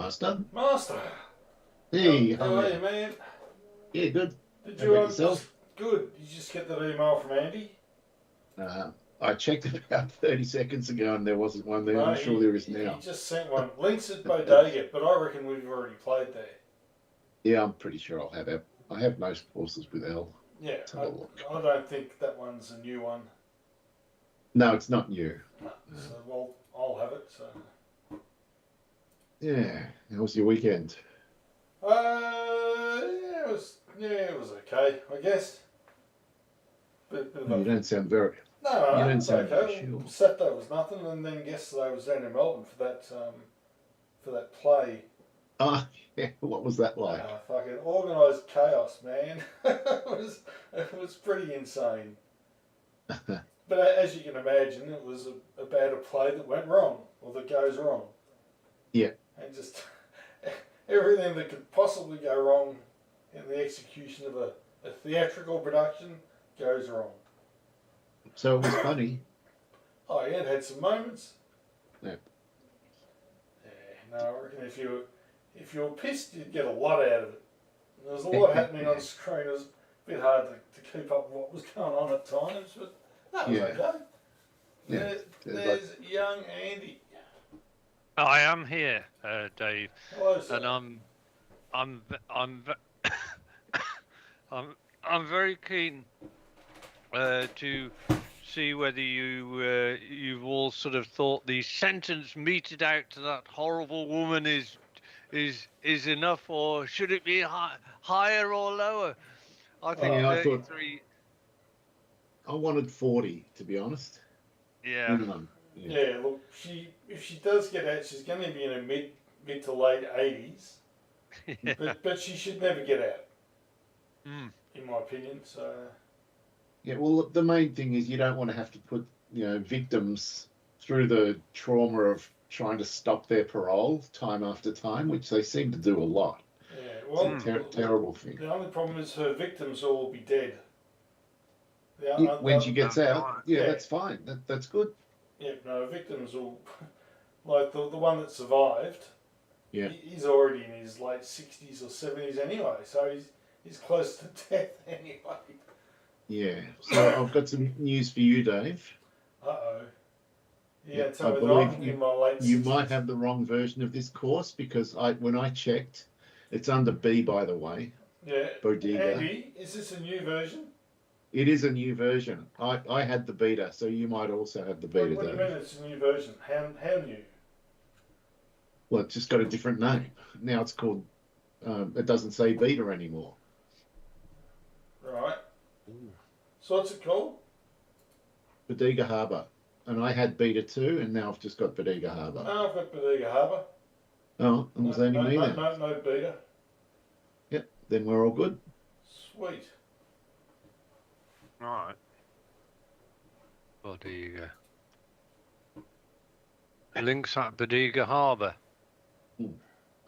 Master. Master, Hey, how how are are you? you, man? Yeah, good. Did How you about yourself? just good? Did you just get that email from Andy? Uh, I checked about 30 seconds ago and there wasn't one there. No, I'm sure there is he now. just sent one. Links at Bodega, but I reckon we've already played there. Yeah, I'm pretty sure I'll have it. I have most courses with L. Yeah, Let's have a look. I don't think that one's a new one. No, it's not new. No, Uh, so well, I'll have it. So, yeah, how was your weekend? yeah, it was okay, I guess. Bit of Oh, a you no, it don't was sound very okay. sure. Saturday was nothing, and then yesterday was down in Melbourne for that play. Ah, yeah, what was that like? Fucking organised chaos, man. It was pretty insane. But as you can imagine, it was about a play that went wrong or that goes wrong, Yeah, and just everything that could possibly go wrong in the execution of a theatrical production goes wrong. so it was funny. Oh yeah, it had some moments. Yeah. Yeah, no, I reckon if you were pissed, you'd get a lot out of it. There was a lot happening on screen. It was a bit hard to keep up with what was going on at times, but that was Yeah, okay. yeah. Like, There's young Andy. I am here, Dave, Hello, sir. and I'm I'm very keen to see whether you've all sort of thought the sentence meted out to that horrible woman is enough, or should it be higher or lower? I think yeah, I thought 33. I wanted 40, to be honest. Yeah. Minimum. Yeah. Yeah, look, if she does get out, she's going to be in her mid to late 80s, but she should never get out, Mm. in my opinion. So Yeah, well, the main thing is you don't want to have to put, victims through the trauma of trying to stop their parole time after time, which they seem to do a lot. yeah, It's a well, terrible thing. the only problem is her victims will all be dead. When she gets That's out, right. yeah, Yeah. that's fine. That's good. Yeah, no, victims will like the one that survived. Yeah. He's already in his late 60s or 70s anyway, so he's close to death anyway. Yeah. So I've got some news for you, Dave. Uh-oh. Yeah, Yeah, tell I me that I'm believe in my late you 60s. might have the wrong version of this course because when I checked, it's under B, by the way, Yeah. Bodega. Andy, is this a new version? It is a new version. I had the beta, so you might also have the beta, What do you Dave. mean it's a new version? How new? Well, it's just got a different name. Now it's called, it doesn't say beta anymore. Right. So what's it called? Bodega Harbour. And I had beta too, and now I've just got Bodega Harbour. Oh, I've got Bodega Harbour. Oh, it was only me then. No beta. Yep, then we're all good. Sweet. All right. Bodega. Links at Bodega Harbour. Hmm.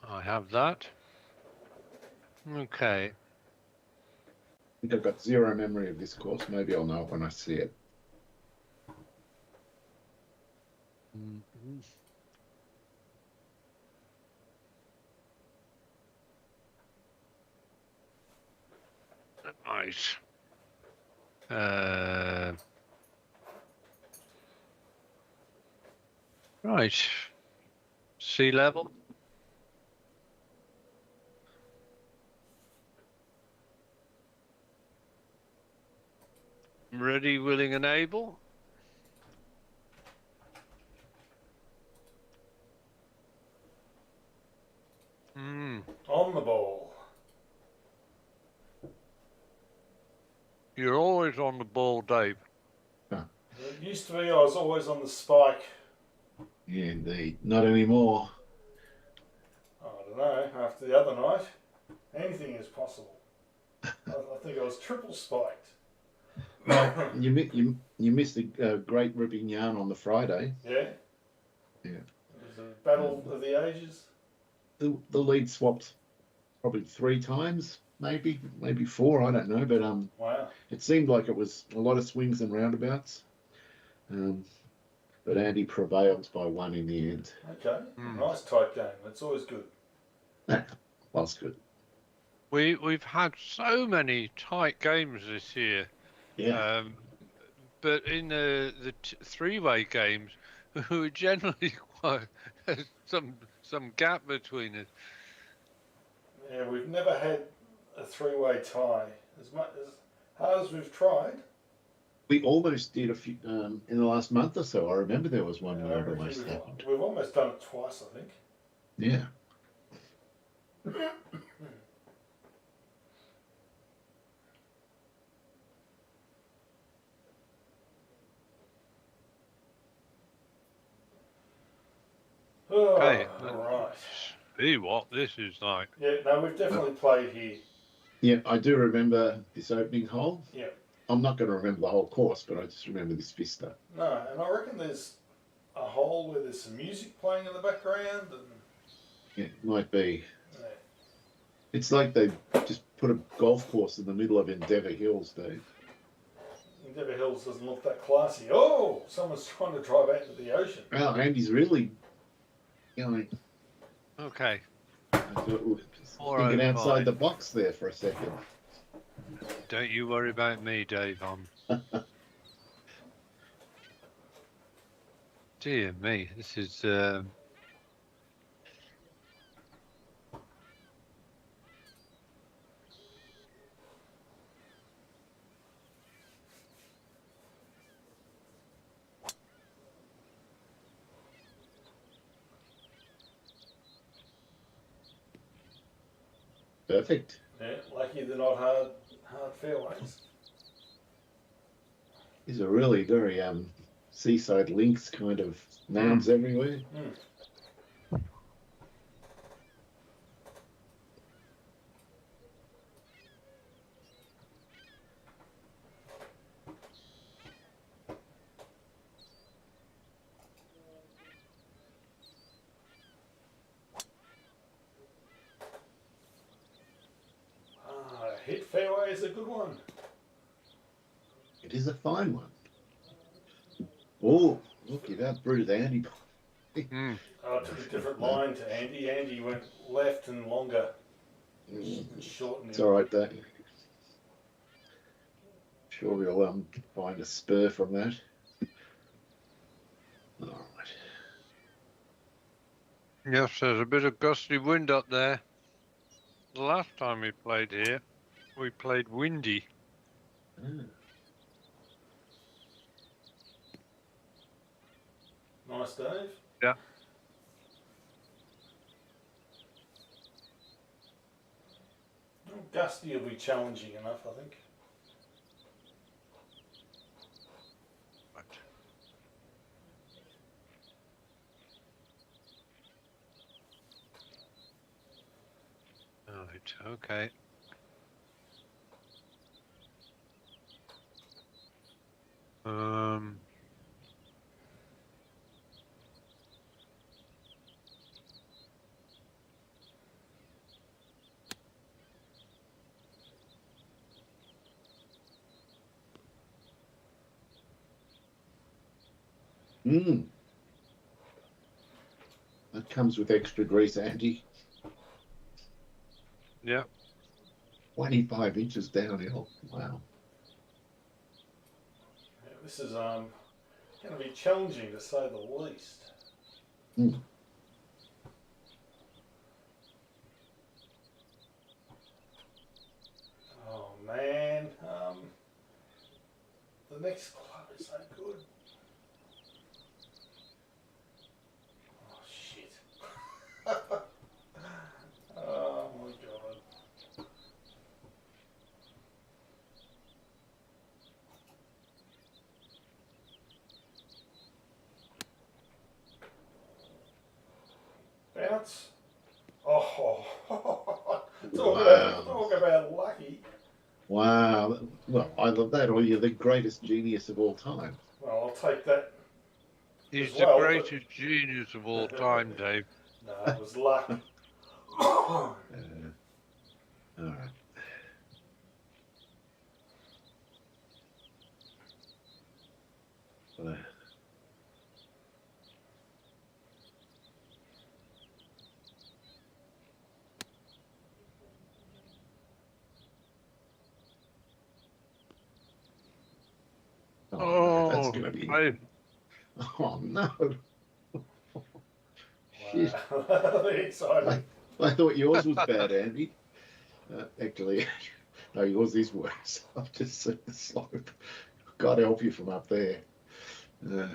I have that. Okay. I think I've got zero memory of this course. Maybe I'll know it when I see it. Mhm. Right. Right. Sea level. Ready, willing, and able. On the ball. You're always on the ball, Dave. It used to be I was always on the spike. Yeah, indeed. Not anymore. I don't know. After the other night, anything is possible. I think I was triple spiked. Well, you missed a great ripping yarn on the Friday. Yeah? Yeah. It was a battle of the ages. The lead swapped probably 3 times, maybe four. I don't know, but Wow. it seemed like it was a lot of swings and roundabouts. But Andy prevailed by one in the end. Okay. Nice tight game. That's always good. Well, that's good. We've had so many tight games this year, Yeah. but in the three-way games, we were generally quite some gap between us. Yeah, we've never had a three-way tie. As much as hard as we've tried, We almost did a few in the last month or so. I remember there was one I where it reckon almost happened. we've almost done it twice, I think. Yeah. Oh, Okay, all right. see what this is like. Yeah, no, we've definitely played here. Yeah, I do remember this opening hole. Yeah. I'm not going to remember the whole course, but I just remember this vista. No, and I reckon there's a hole where there's some music playing in the background, and Yeah, it might be. yeah. It's like they just put a golf course in the middle of Endeavour Hills, Dave. Endeavour Hills doesn't look that classy. Oh, someone's trying to drive out into the ocean. Well, Andy's really, you know, Okay, I thought, ooh, just All thinking right, outside fine. the box there for a second. don't you worry about me, Dave. Dear me, this is. Perfect. Yeah, lucky they're not hard fairways. These are really very seaside links kind of mounds everywhere. Hit fairway is a good one. It is a fine one. Oh, look, you've outbrewed Andy. mm, I took a different line to Andy. Andy went left and longer and shortened It's it. all right, Dave. Sure, we'll find a spur from that. All right. yes, there's a bit of gusty wind up there. The last time we played here, we played windy. Nice, Dave. Yeah. Gusty will be challenging enough, I think. Right, okay. Um, That comes with extra grease, Andy. yeah. 25 inches downhill. Wow. Yeah, this is going to be challenging to say the least. Oh man, the next club is so good. Oh shit. Oh my god. Bounce. Oh, talk about lucky. Wow. Well, I love that. Or you're the greatest genius of all time. Well, I'll take that. He's as the well, greatest genius of all time, Dave. No, it was luck. All right. Well, no, that's going to be. I- Oh no! Shit! Wow. Exciting. I thought yours was bad, Andy. Actually, no, yours is worse. I've just seen the slope. God help you from up there. Uh,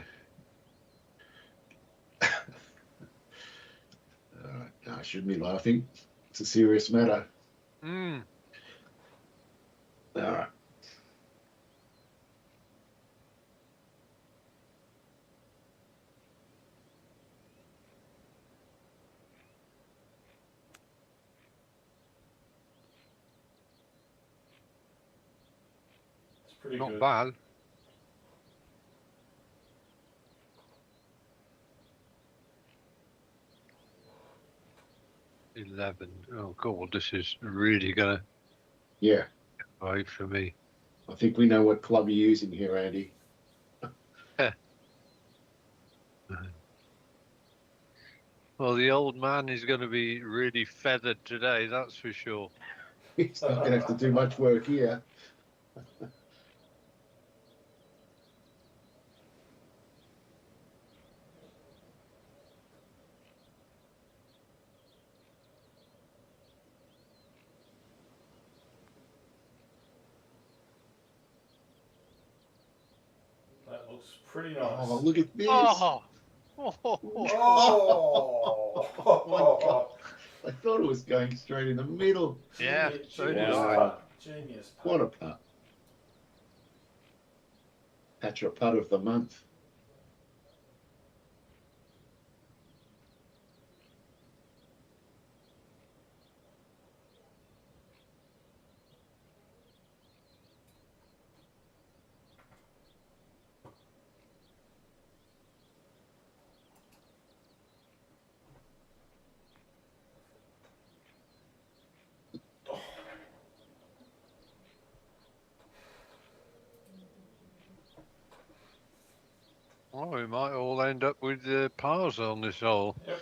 no, I shouldn't be laughing. It's a serious matter. Mm. All right. It's pretty Not good. bad. $11. Oh God, this is really gonna Yeah, wait for me. I think we know what club you're using here, Andy. Well, the old man is going to be really feathered today, that's for sure. He's not going to have to do much work here. That looks pretty nice. Oh, look at this! Oh! Oh! I thought it was going straight in the middle. Yeah, so did Genius I. putt. Genius putt. What a putt! That's your putt of the month. Oh, we might all end up with pars on this hole. Yep.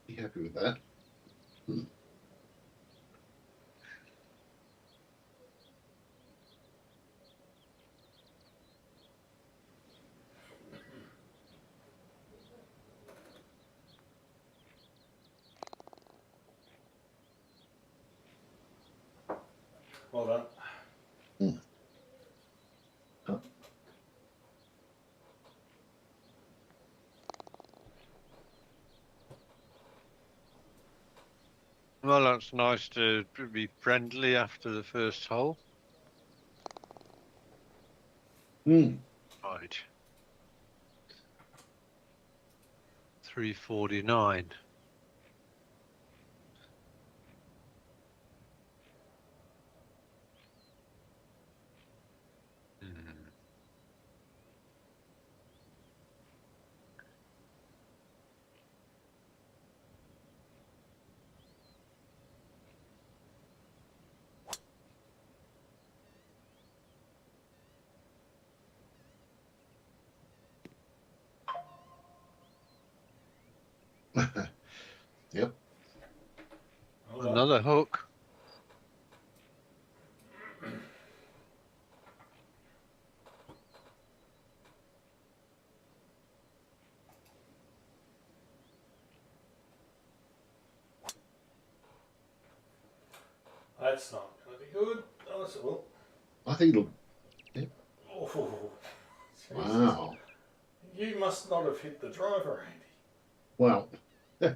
Be happy with that. Well done. Well, that's nice to be friendly after the first hole. Hmm. Right. 349. Hmm. Yep. Well done. Another hook. That's not going to be good. Oh, yes, it will. I think it'll. Oh, Jesus. Wow. You must not have hit the driver, Andy. Well, I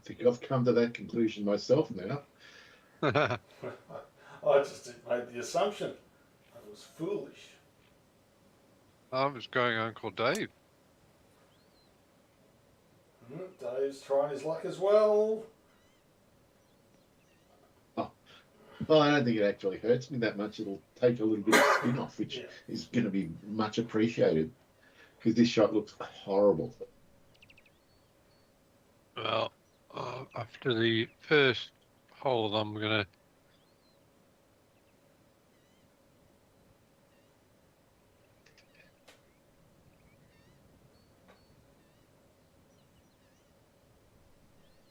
think I've come to that conclusion myself now. I just made the assumption. That was foolish. I was going Uncle Dave. Dave's trying his luck as well. Well, I don't think it actually hurts me that much. It'll take a little bit of spin off, which Yeah. is going to be much appreciated because this shot looks horrible. Well, after the first hole, I'm going to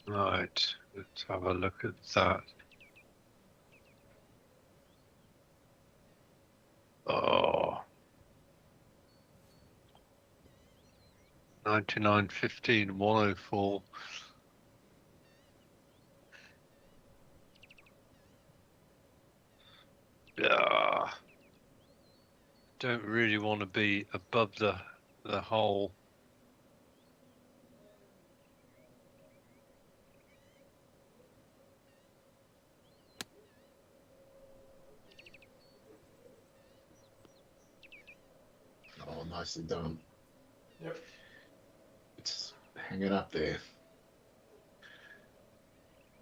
Right, let's have a look at that. 99.15, 104. Yeah. Don't really want to be above the hole. Oh, nicely done. Yep. It's hanging up there.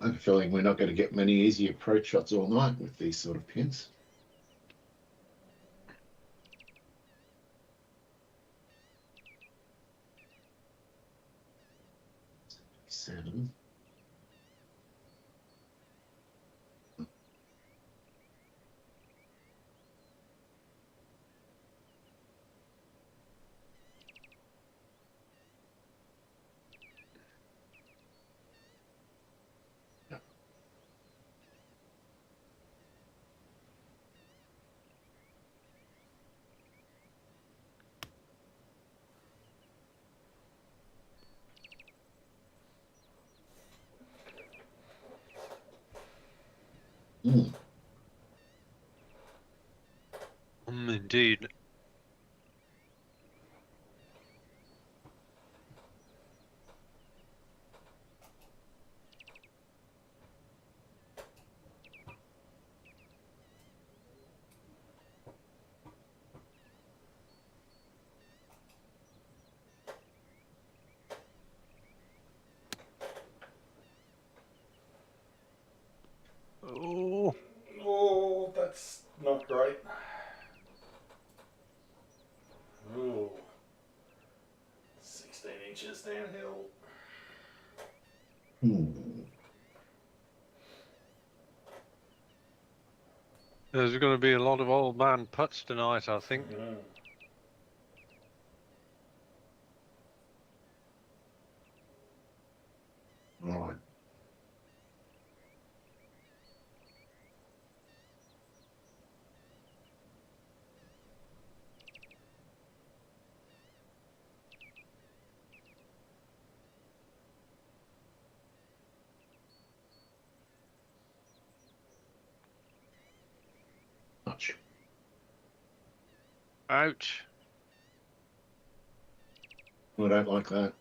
I have a feeling we're not going to get many easy approach shots all night with these sort of pins. 7. Mm. Indeed. Oh. Oh, that's not great. Ooh. 16 inches downhill. Mm. There's going to be a lot of old man putts tonight, I think. Mm. All right. Much. Ouch. I don't like that.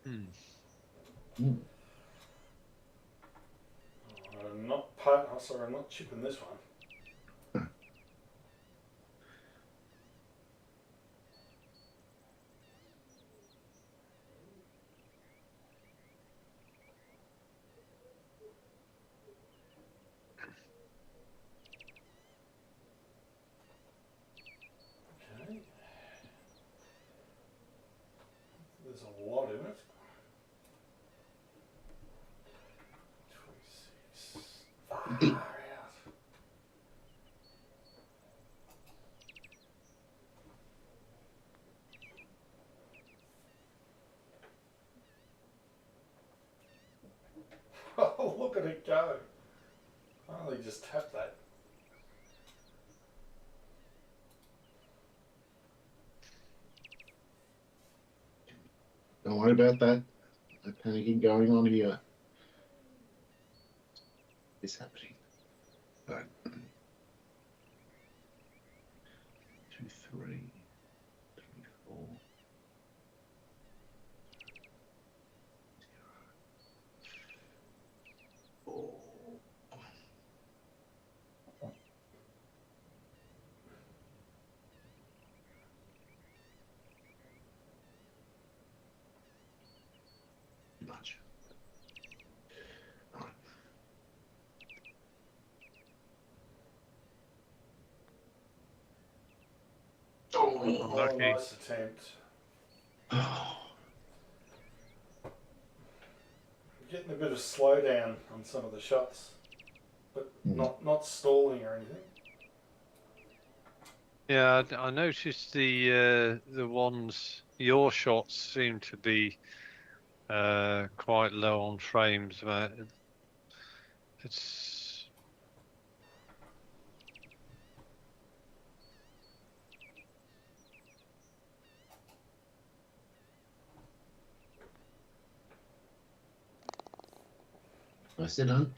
Hmm. Mm. Not pat. Oh, sorry, I'm not chipping this one. Okay. There's a lot in it. 26. Far out. Oh, look at it go. I only just tapped that. Don't worry about that. No panicking going on here. It's happening. All right. 2, 3, 3, 4. 4. Much. All right. Oh. Oh, Unlucky. nice attempt. Oh. getting a bit of slowdown on some of the shots, but not stalling or anything. Yeah, I noticed the ones your shots seem to be quite low on frames. It's I said, on.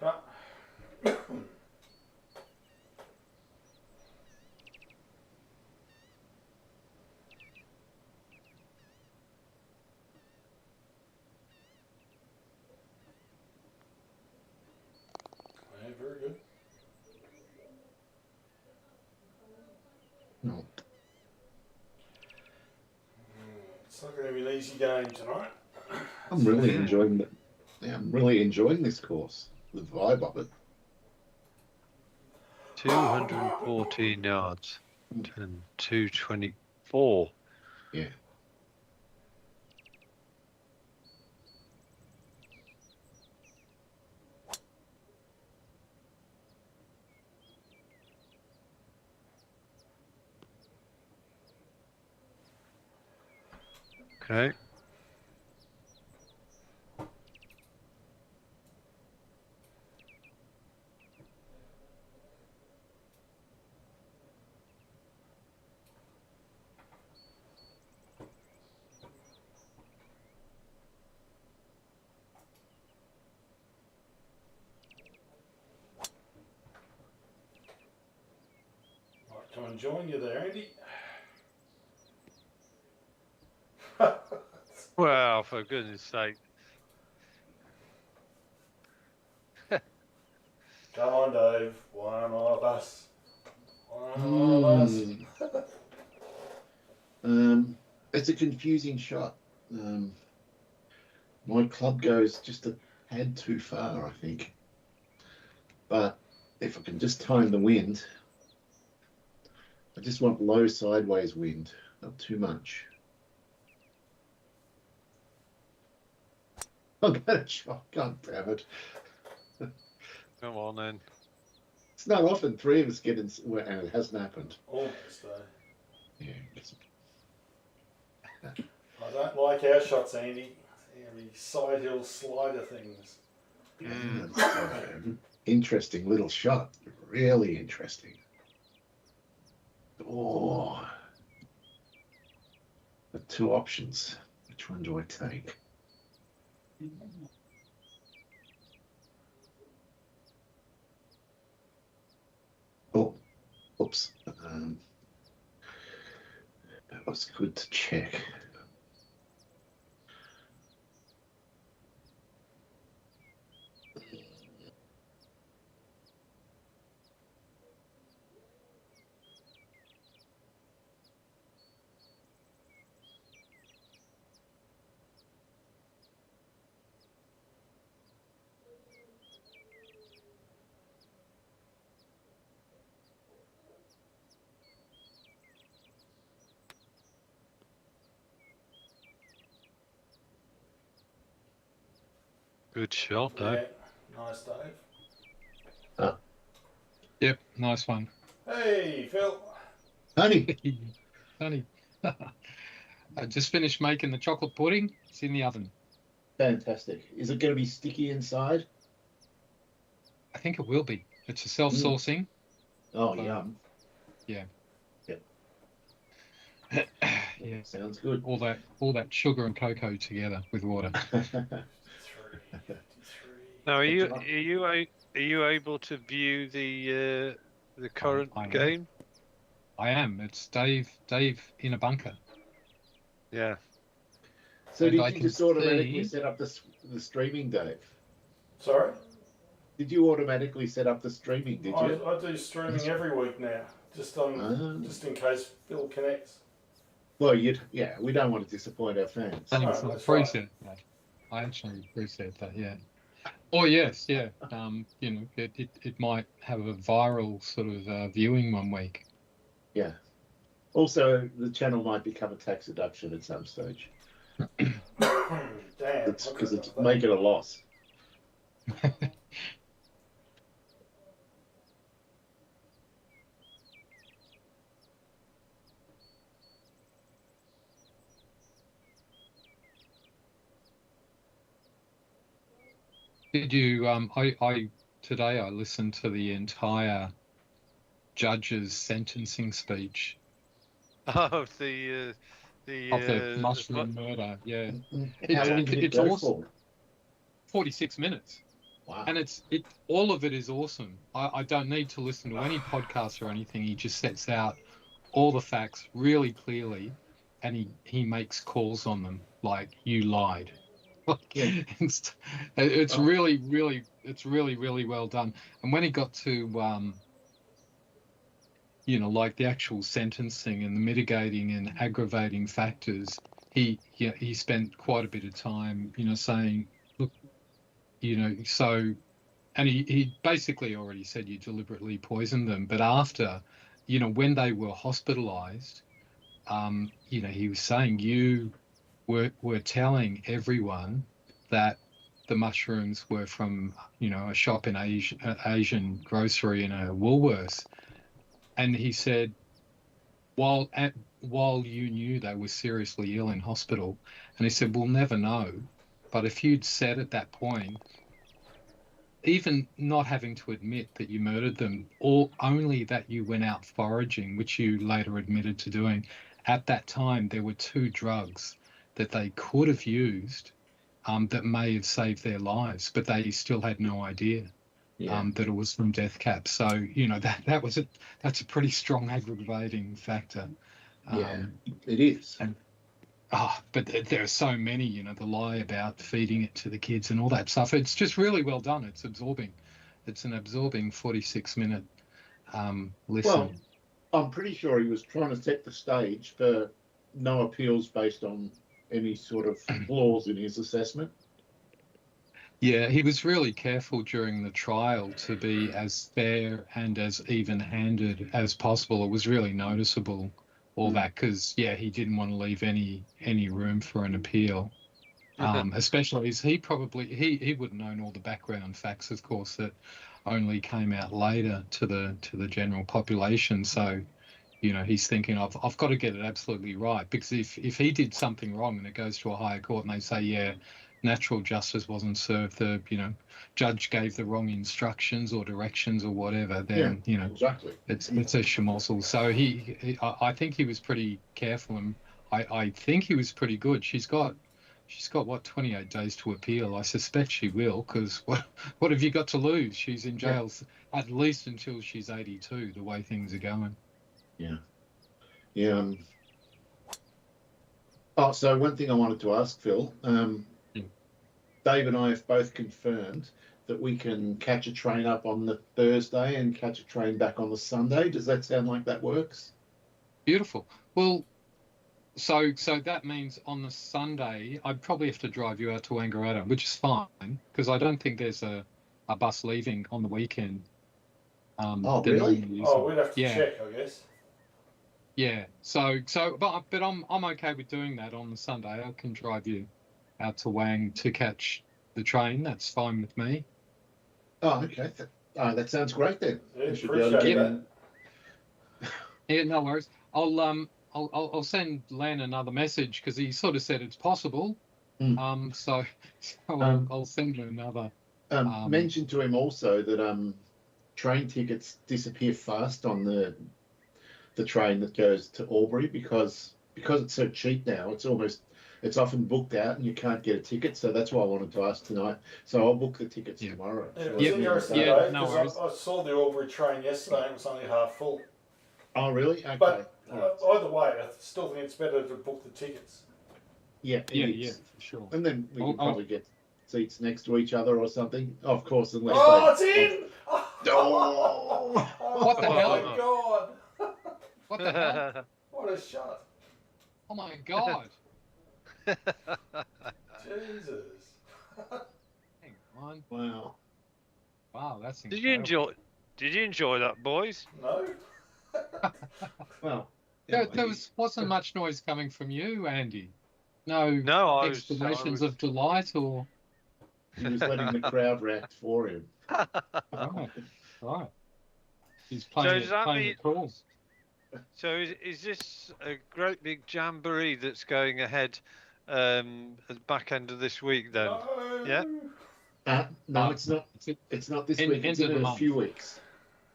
Ta- Yeah, very good. No. It's not going to be an easy game tonight. I'm really enjoying it. Yeah, I'm really enjoying this course. The vibe of it. 214 yards and 224. Yeah. Okay. Right, come and join you there, Andy. Well, for goodness sake. Come on, Dave. One of us. One of us. It's a confusing shot. My club goes just a tad too far, I think. But if I can just time the wind, I just want low sideways wind, not too much. I got a shot. God damn it. Come on then. It's not often three of us get in, and it hasn't happened. Almost, though. Yeah. I don't like our shots, Andy. The side hill slider things. Interesting little shot. Really interesting. Oh. The two options. Which one do I take? Oh, oops. That was good to check. Good shot, though. Yeah, nice, Dave. Yep, nice one. Hey, Phil. Honey. Funny. I just finished making the chocolate pudding. It's in the oven. Fantastic. Is it going to be sticky inside? I think it will be. It's a self-sourcing. Oh, So- yum. Yeah. Yep. Yeah. Sounds good. All that sugar and cocoa together with water. 53. Now, are Good you able to view the current I am. game? I am. It's Dave in a bunker. Yeah. So And did I you can just automatically see- set up the streaming, Dave? Sorry? Did you automatically set up the streaming, did you? I do streaming every week now, just in case Phil connects. Well, we don't want to disappoint our fans. I No, think that's I preset that. I actually preset that, yeah. Oh yes, yeah. It might have a viral sort of viewing one week. Yeah. Also, the channel might become a tax deduction at some stage. Damn. It's I because couldn't it's have make it a loss. Did you? I today I listened to the entire judge's sentencing speech Oh, of the the mushroom murder. Yeah, How long did it it's go awesome. for? 46 minutes. Wow. And it all of it is awesome. I don't need to listen to any podcasts or anything. He just sets out all the facts really clearly, and he makes calls on them like you lied. Yeah. It's Oh. really well done. And when he got to like the actual sentencing and the mitigating and aggravating factors, he spent quite a bit of time, saying, look, so. And he basically already said you deliberately poisoned them. But after, when they were hospitalized, he was saying you were telling everyone that the mushrooms were from, a shop in Asian grocery in a Woolworths. And he said, while you knew they were seriously ill in hospital, and he said, we'll never know. But if you'd said at that point, even not having to admit that you murdered them, or only that you went out foraging, which you later admitted to doing, at that time there were 2 drugs that they could have used that may have saved their lives, but they still had no idea that it was from Death Cap. So that's a pretty strong aggravating factor. Yeah, it is. And but there are so many, the lie about feeding it to the kids and all that stuff. It's just really well done. It's absorbing. It's an absorbing 46-minute listen. Well, I'm pretty sure he was trying to set the stage for no appeals based on any sort of flaws in his assessment. Yeah, he was really careful during the trial to be as fair and as even-handed as possible. It was really noticeable, all that, because he didn't want to leave any room for an appeal. Especially as he would have known all the background facts, of course, that only came out later to the general population. So, he's thinking, I've got to get it absolutely right, because if he did something wrong and it goes to a higher court and they say, natural justice wasn't served, the judge gave the wrong instructions or directions or whatever, then exactly. it's a schmozzle. So I think he was pretty careful, and I think he was pretty good. She's got what, 28 days to appeal. I suspect she will, because what have you got to lose? She's in jail at least until she's 82, the way things are going. Yeah. Oh, so one thing I wanted to ask, Phil, Dave and I have both confirmed that we can catch a train up on the Thursday and catch a train back on the Sunday. Does that sound like that works? Beautiful. Well, so that means on the Sunday, I'd probably have to drive you out to Wangaratta, which is fine, because I don't think there's a bus leaving on the weekend. Really? We'd have to check, I guess. Yeah. But I'm okay with doing that on the Sunday. I can drive you out to Wang to catch the train. That's fine with me. Oh, okay. That sounds great then. Yeah, We should be able to appreciate get that. Yeah, no worries. I'll send Len another message, because he sort of said it's possible. So I'll send him another. Mention to him also that train tickets disappear fast on the train that goes to Albury, because it's so cheap now. It's often booked out and you can't get a ticket. So that's why I wanted to ask tonight. So I'll book the tickets tomorrow. It was interesting, Dave, no because I saw the Albury train yesterday and it was only half full. Oh, really? Okay. But either way, I still think it's better to book the tickets. Yeah, for sure. And then we can probably get seats next to each other or something. Of course, unless it's in! Oh! What the hell? Oh my god! What the hell? What a shot! Oh my God! Jesus! Hang on. Wow, that's Did incredible. you enjoy that, boys? No. Well, There wasn't much noise coming from you, Andy. No No, I exclamations was. of delight or He was letting the crowd react for him. right, right. He's So playing does that playing mean? it cool. So is this a great big jamboree that's going ahead at the back end of this week then? No. Yeah. No, it's not. It's at It's not this end, week. It's end of in the a month. few weeks.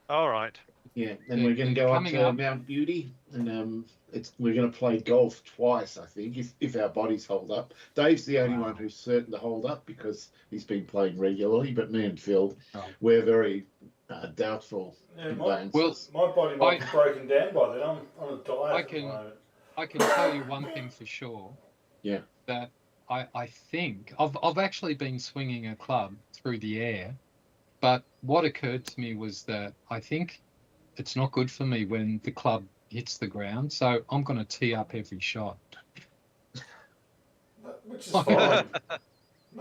All right. Yeah, and we're going to go up Coming to up. Mount Beauty, and we're going to play golf twice, I think, if our bodies hold up. Dave's the only Wow. one who's certain to hold up because he's been playing regularly, but me and Phil, Oh. we're very doubtful. Yeah, conveyances. my body might be broken down by then. I'm on a diet at the moment. I can tell you one thing for sure. Yeah. That I think I've actually been swinging a club through the air, but what occurred to me was that I think it's not good for me when the club hits the ground. So I'm going to tee up every shot. Which is fine.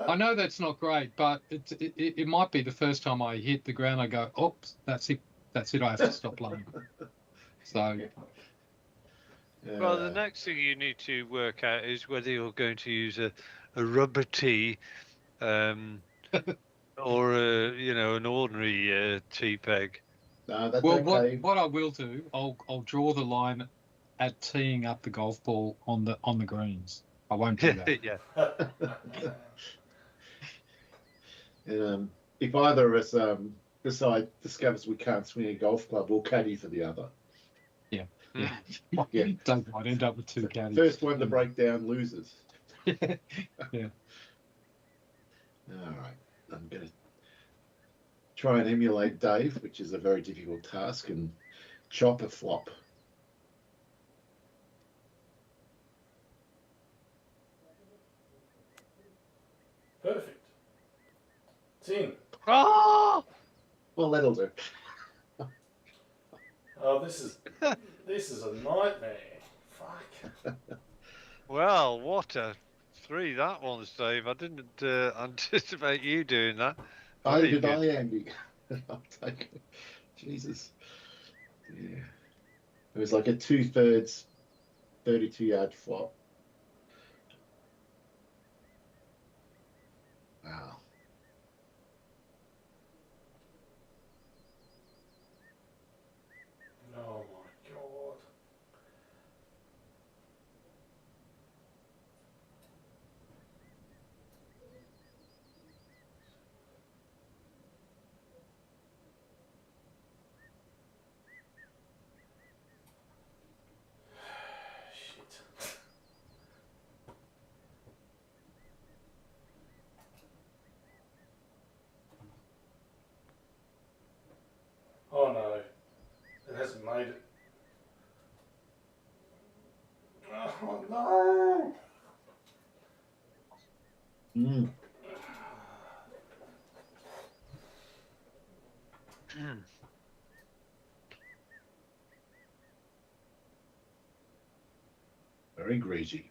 I know that's not great, but it might be the first time I hit the ground. I go, oops, that's it. That's it. I have to stop playing. So. Well, the next thing you need to work out is whether you're going to use a rubber tee, or an ordinary tee peg. No, that's well, okay. what I will do, I'll draw the line at teeing up the golf ball on the greens. I won't do that. Yeah. And, if either of us discovers we can't swing a golf club, we'll caddy for the other. Yeah. Yeah. Might end up with two caddies. First one to break down loses. Yeah. All right. I'm going to try and emulate Dave, which is a very difficult task, and chop a flop. Perfect. It's in. Oh! Well, that'll do. Oh, this is a nightmare. Fuck. Well, what a three that was, Dave. I didn't anticipate you doing that. Either Very did good. I, Andy. I'll take it. Jesus. Yeah. It was like a 2/3, 32-yard flop. Wow. Oh my god. Shit. Oh no. It hasn't made it. Oh no! Mm. Very greasy.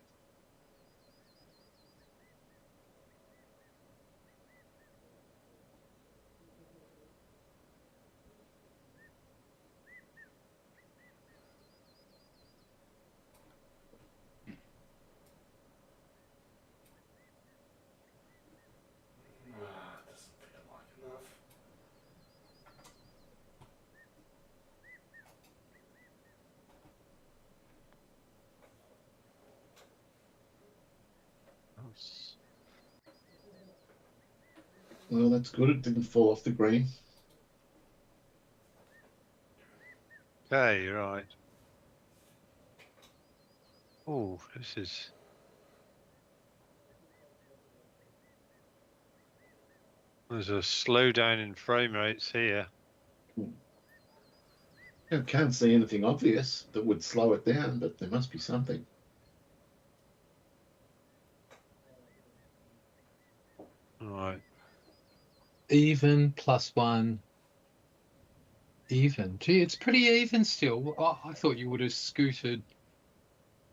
It doesn't feel like enough. Well, that's good. It didn't fall off the green. Okay, right. Oh, this is. There's a slowdown in frame rates here. I can't see anything obvious that would slow it down, but there must be something. All right. Even +1. Even. Gee, it's pretty even still. I thought you would have scooted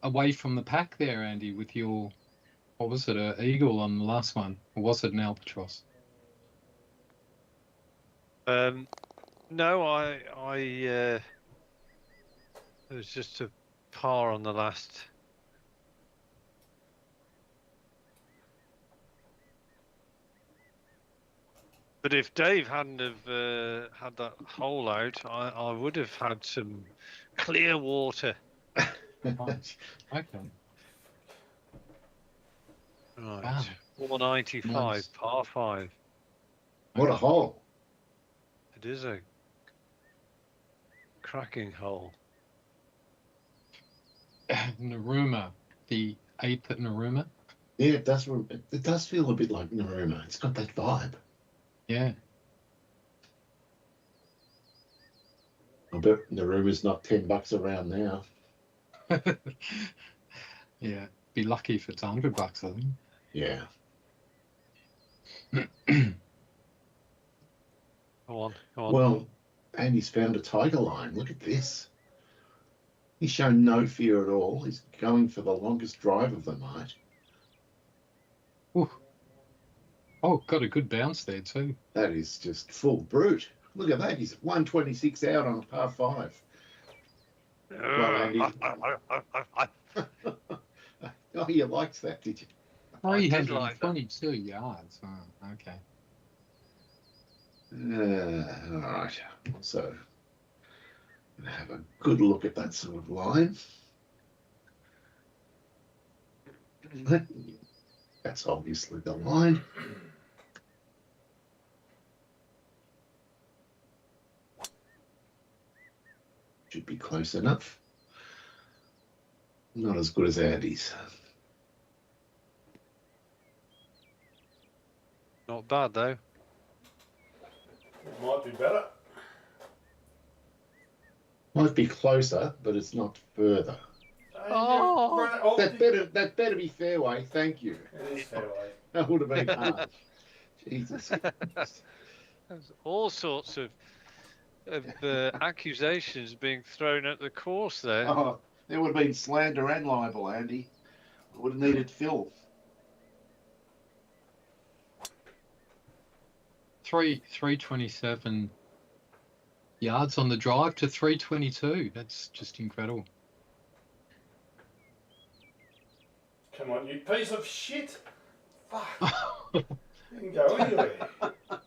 away from the pack there, Andy, with your, what was it, an eagle on the last one? Or was it an albatross? No, it was just a par on the last. But if Dave hadn't have had that hole out, I would have had some clear water. Okay. Right. Wow. 495, Nice. par 5. What a hole. It is a cracking hole. Naruma, the 8th at Naruma. Yeah, it does feel a bit like Naruma. It's got that vibe. Yeah. I bet Naruma's not $10 around now. Yeah. Be lucky if it's $100, I think. Yeah. Go on, go on. Well, and he's found a tiger line. Look at this. He's shown no fear at all. He's going for the longest drive of the night. Ooh. Oh, got a good bounce there too. That is just full brute. Look at that. He's 126 out on a par 5. Andy. Oh, you liked that, did you? I did like that. 322 yards. Oh, okay. All right. So, have a good look at that sort of line. That's obviously the line. Should be close enough. Not as good as Andy's. Not bad though. It might be better. Might be closer, but it's not further. Oh. That better be fairway. Thank you. It is fairway. That would have been hard. Jesus. There's all sorts of accusations being thrown at the course there. Oh, there would have been slander and libel, Andy. I would have needed Phil. 327 yards on the drive to 322. That's just incredible. Come on, you piece of shit. Fuck. You can go anywhere.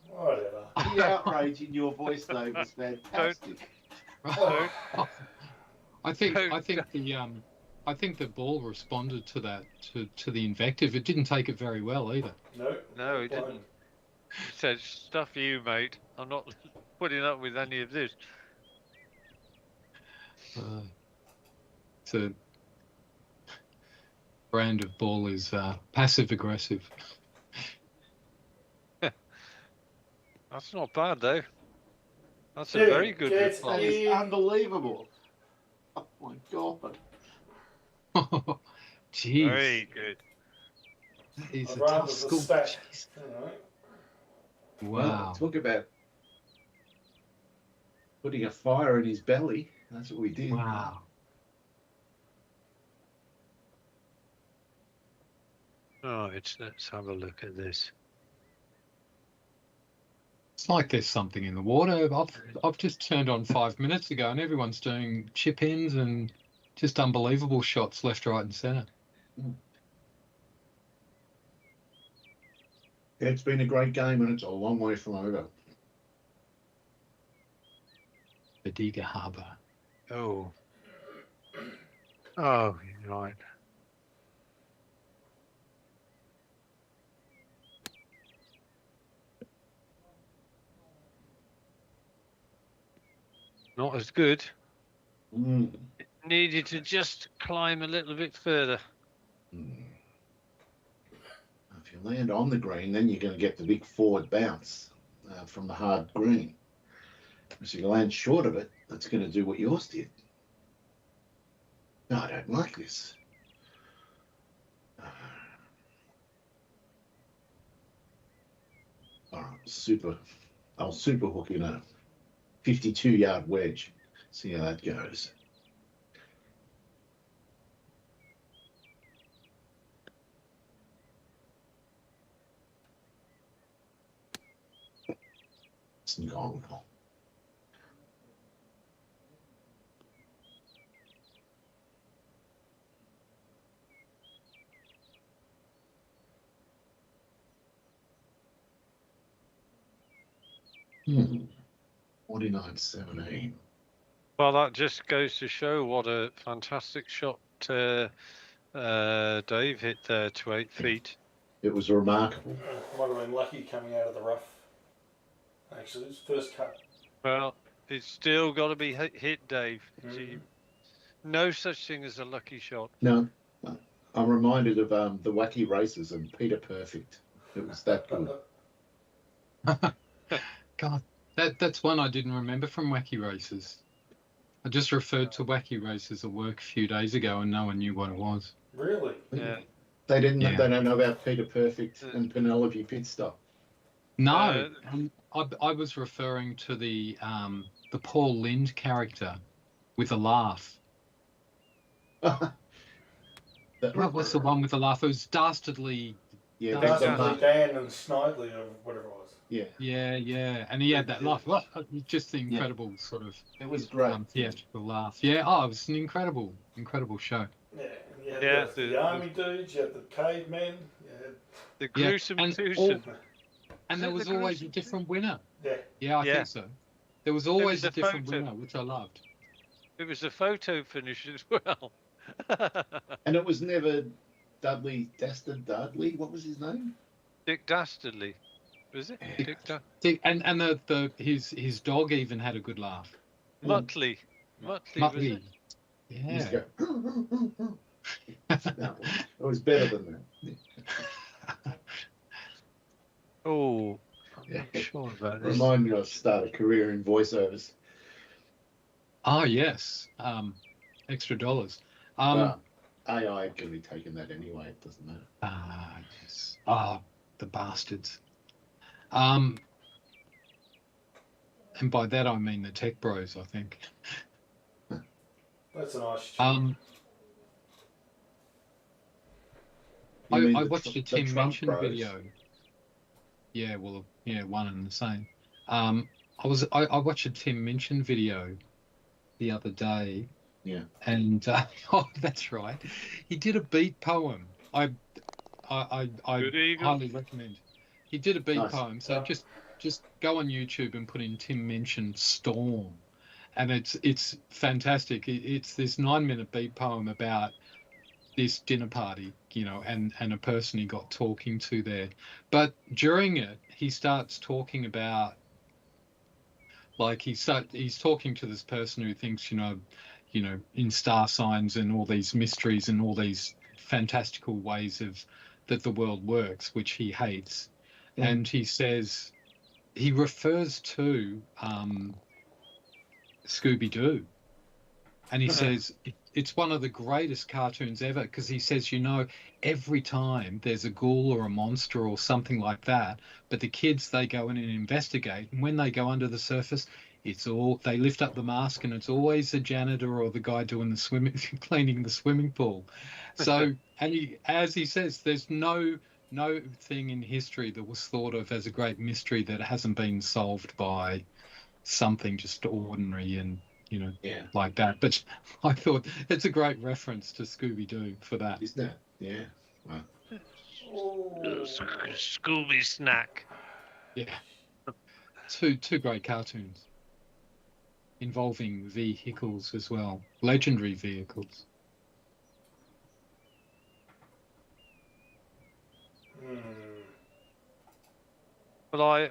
Whatever. The outrage in your voice, Dave, was fantastic. I think the ball responded to that, to the invective. It didn't take it very well either. No, it didn't. It said, "Stuff you, mate. I'm not putting up with any of this." It's a brand of ball is passive aggressive. That's not bad though. That's a very good That reply. is unbelievable. Oh my God. Jeez. Very good. That is I'd a rather tough the school. stat. Jeez. Alright. Wow. Talk about putting a fire in his belly. That's what we did. Wow. Right, let's have a look at this. It's like there's something in the water. I've just turned on 5 minutes ago and everyone's doing chip ins and just unbelievable shots left, right, and centre. Yeah, it's been a great game and it's a long way from over. Bodega Harbour. Oh, right. Not as good. Mm. Needed to just climb a little bit further. Mm. If you land on the green, then you're going to get the big forward bounce from the hard green. So you land short of it, that's going to do what yours did. No, I don't like this. All right, I'll super hook in a 52-yard wedge. See how that goes. It's gone. 49.17. Well, that just goes to show what a fantastic shot Dave hit there to 8 feet. It was remarkable. Might have been lucky coming out of the rough. Actually, it's first cut. Well, it's still got to be hit, Dave. Mhm. See, no such thing as a lucky shot. No, I'm reminded of the Wacky Races and Peter Perfect. It was that good. God, that's one I didn't remember from Wacky Races. I just referred to Wacky Races at work a few days ago, and no one knew what it was. Really? Yeah. They didn't. Yeah. They don't know about Peter Perfect and Penelope Pitstop. No, I was referring to the Paul Lind character with a laugh. What was the one with the laugh? It was dastardly. Yeah, That's Dastardly Dan and Snidely or whatever it was. yeah, Yeah, and he had that laugh. Well, just the incredible sort of it was great. theatrical laugh. Yeah, oh, it was an incredible show. Yeah, you had Yeah, the army dudes, you had the cavemen, you had... The gruesome and twosome. And there was always a different winner. Yeah. Yeah, I think so. There was always was a a different photo. winner, which I loved. It was a photo finish as well. And it was never Dastard Dudley. What was his name? Dick Dastardly. Was it? Dick And his dog even had a good laugh. Muttley. Muttley, was it? He used Yeah. to go, no, it was better than that. Oh, Yeah. I'm sure about this. Remind me, I'll start a career in voiceovers. Oh yes. Extra dollars. Well, AI can be taking that anyway. It doesn't matter. Yes. The bastards. And by that I mean the tech bros, I think. That's a nice You mean I the watched a the Tim Trump Minchin bros? video. Yeah, well, yeah, one and the same. I watched a Tim Minchin video the other day. Yeah. And oh, that's right. He did a beat poem. I Good eagle. highly recommend. He did a beat Nice. poem. So just go on YouTube and put in Tim Minchin Storm, and it's fantastic. It's this 9-minute beat poem about this dinner party, you know, and a person he got talking to there. But during it, he starts talking about, like, he's talking to this person who thinks, you know, in star signs and all these mysteries and all these fantastical ways of that the world works, which he hates. Yeah. And he says, he refers to Scooby-Doo. And he says, it's one of the greatest cartoons ever, because he says, you know, every time there's a ghoul or a monster or something like that, but the kids, they go in and investigate. And when they go under the surface, they lift up the mask and it's always the janitor or the guy doing the cleaning the swimming pool. So, and as he says, there's no thing in history that was thought of as a great mystery that hasn't been solved by something just ordinary and, you know, Yeah. like that. But I thought it's a great reference to Scooby-Doo for that. Isn't that? Yeah. Wow. Scooby Snack. Yeah. Two great cartoons involving vehicles as well, legendary vehicles. Well, I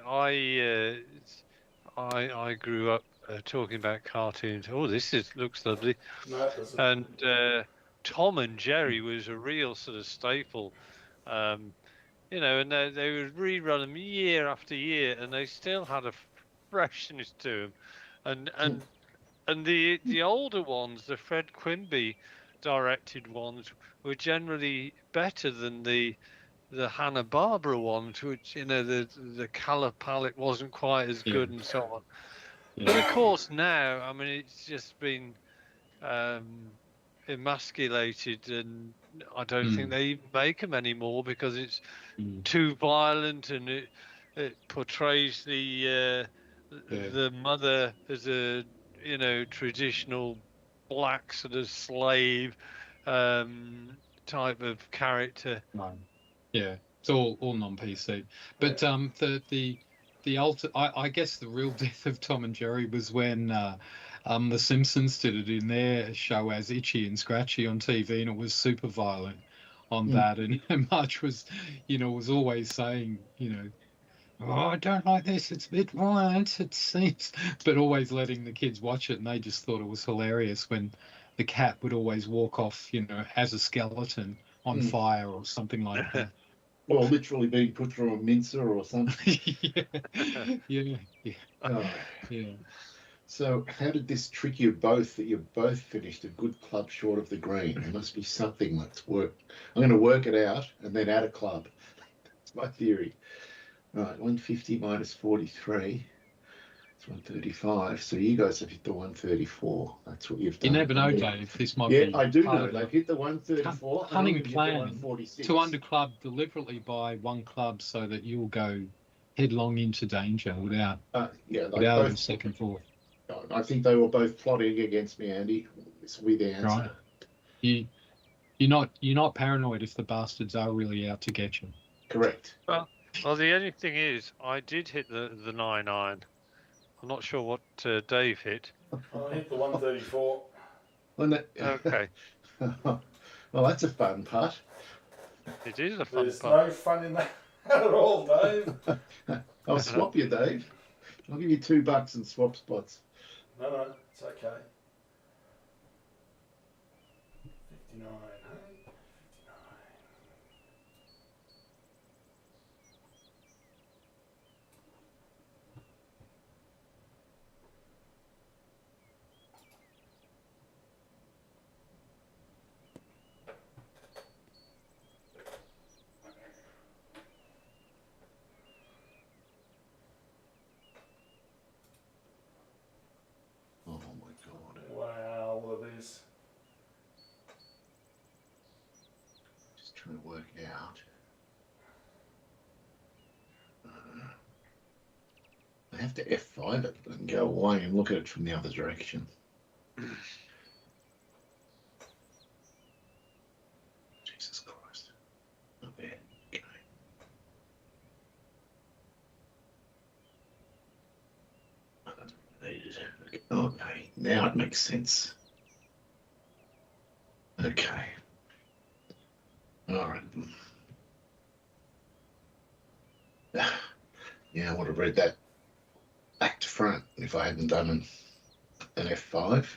grew up talking about cartoons. Oh, looks lovely. No, it doesn't. And Tom and Jerry was a real sort of staple. You know, and they would rerun them year after year, and they still had a freshness to them. And the older ones, the Fred Quimby directed ones, were generally better than the Hanna-Barbera ones, which, you know, the colour palette wasn't quite as good and so on. Yeah. But of course now, I mean, it's just been emasculated, and I don't think they even make them anymore because it's too violent, and it portrays the mother as a, you know, traditional black sort of slave type of character. No. Yeah, it's all non-PC. But I guess the real death of Tom and Jerry was when the Simpsons did it in their show as Itchy and Scratchy on TV, and it was super violent on that. And Marge was, was always saying, oh, I don't like this. It's a bit violent, it seems, but always letting the kids watch it, and they just thought it was hilarious when the cat would always walk off, as a skeleton on fire or something like that. Or literally being put through a mincer or something. yeah. Oh. Yeah. So how did this trick you both that you both finished a good club short of the green? There must be something that's worked. I'm going to work it out and then add a club. That's my theory. Right, 150 minus 43. It's 135. So you guys have hit the 134. That's what you've done. You never know, Dave. This might Yeah, be I do part know. of They've hit the 134. cunning plan 146. to underclub deliberately by one club so that you'll go headlong into danger without without a second thought. I think they were both plotting against me, Andy. This will be the answer. Right. You're not paranoid if the bastards are really out to get you. Correct. Well, the only thing is, I did hit the 9 iron. I'm not sure what Dave hit. I hit the 134. Okay. Well, that's a fun part. It is a fun There's part. no fun in that at all, Dave. I'll swap you, Dave. I'll give you $2 and swap spots. No, it's okay. 59, hey? 59. Oh my God. Wow, all of this. Just trying to work it out. I have to F5 it and go away and look at it from the other direction. Jesus Christ. Not there. Okay. Okay, now it makes sense. Okay. All right. Yeah, I would have read that back to front if I hadn't done an F5.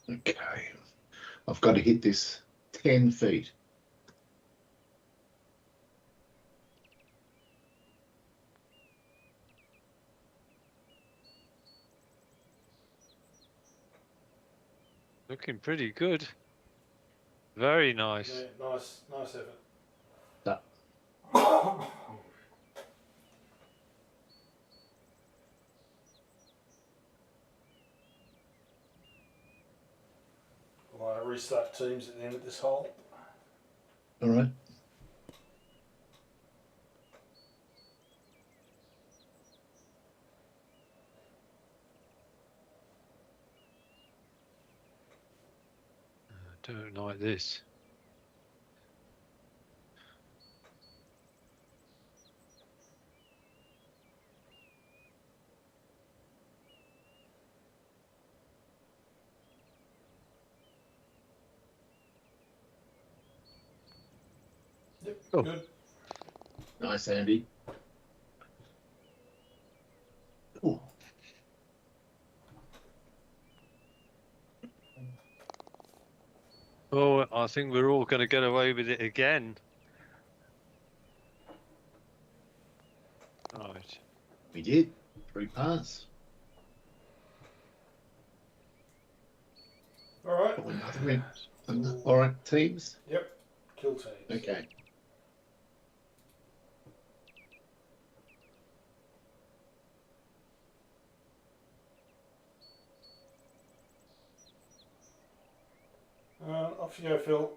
Okay. I've got to hit this 10 feet. Looking pretty good. Very nice. Yeah, nice effort. That. Well, I restart teams at the end of this hole. All right. I don't like this. Yep, Oh. good. Nice, Andy. Ooh. Oh, I think we're all going to get away with it again. Right. We did. 3 pars. All right. Oh, another win. All right, teams. Yep. Kill teams. Okay. Off you go, Phil.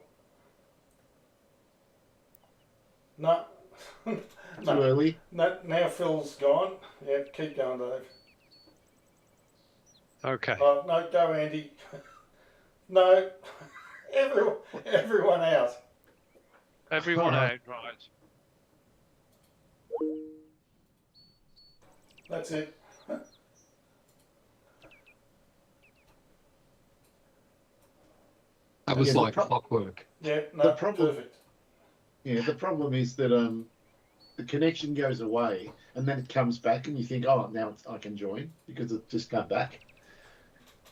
No. Too No. early. No, now Phil's gone. Yeah, keep going, Dave. Okay. Oh, no, go Andy. No, everyone out. Everyone out, right. That's it. That was Yeah, the like pro- clockwork. Yeah, The no, problem- perfect. Yeah, the problem is that the connection goes away and then it comes back and you think, oh, now I can join because it just come back.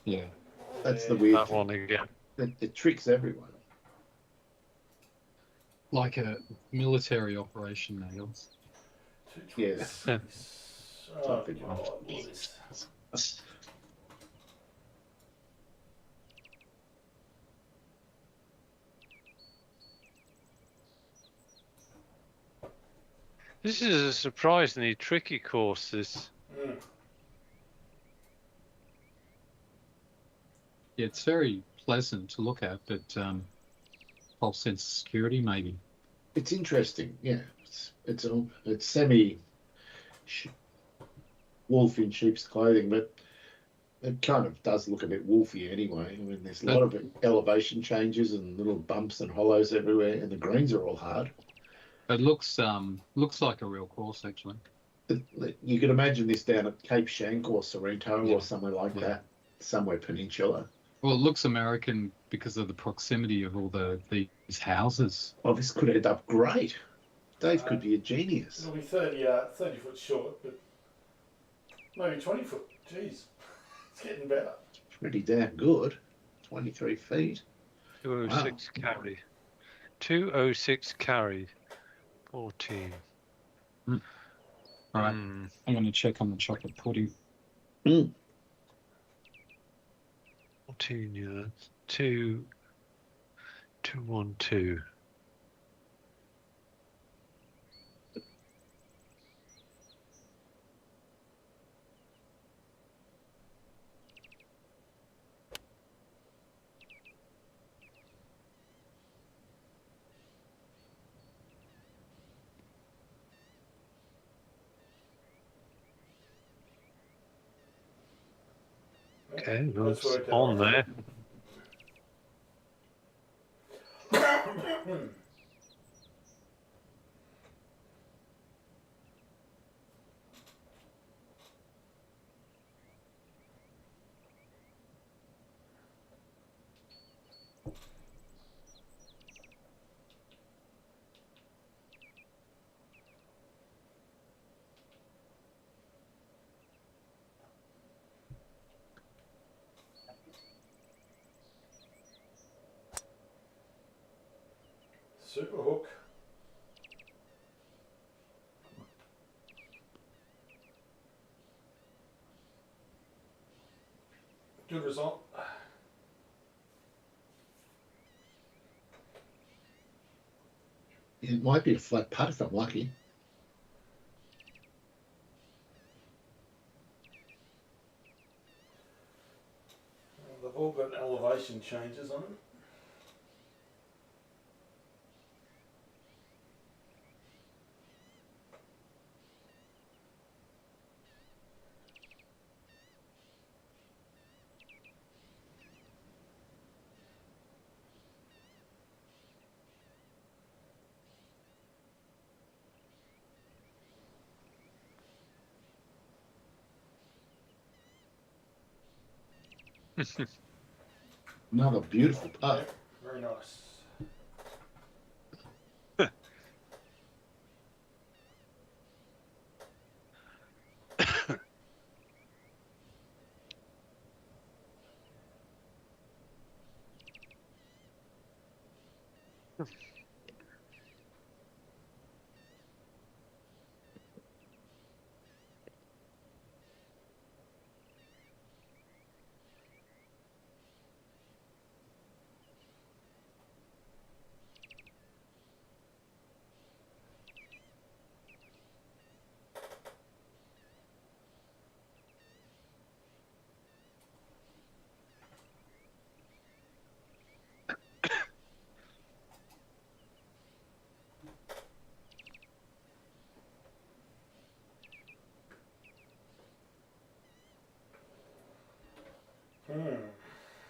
Yeah. That's Yeah, the weird That thing. one again. It tricks everyone. Like a military operation, Nails. 226. Oh, Something God, like all this. This is a surprisingly tricky course, this. Mm. Yeah, it's very pleasant to look at, but false sense of security, maybe. It's interesting. Yeah, it's semi wolf in sheep's clothing, but it kind of does look a bit wolfy anyway. I mean, there's a lot of elevation changes and little bumps and hollows everywhere, and the greens are all hard. It looks like a real course, actually. You could imagine this down at Cape Schanck or Sorrento Yeah. or somewhere like Yeah. that, somewhere peninsula. Well, it looks American because of the proximity of all these houses. Oh, this could end up great. Dave could be a genius. It'll be 30 foot short, but maybe 20 foot. Jeez, it's getting better. Pretty damn good. 23 feet. 206 carry. 206 carry. 14. All right. Hmm. I'm going to check on the chocolate pudding. 14, yeah. 212. Okay, Let's that's work it on out. there. Super hook. Good result. It might be a flat putt if I'm lucky. They've all got elevation changes on them. Another beautiful putt. Very nice.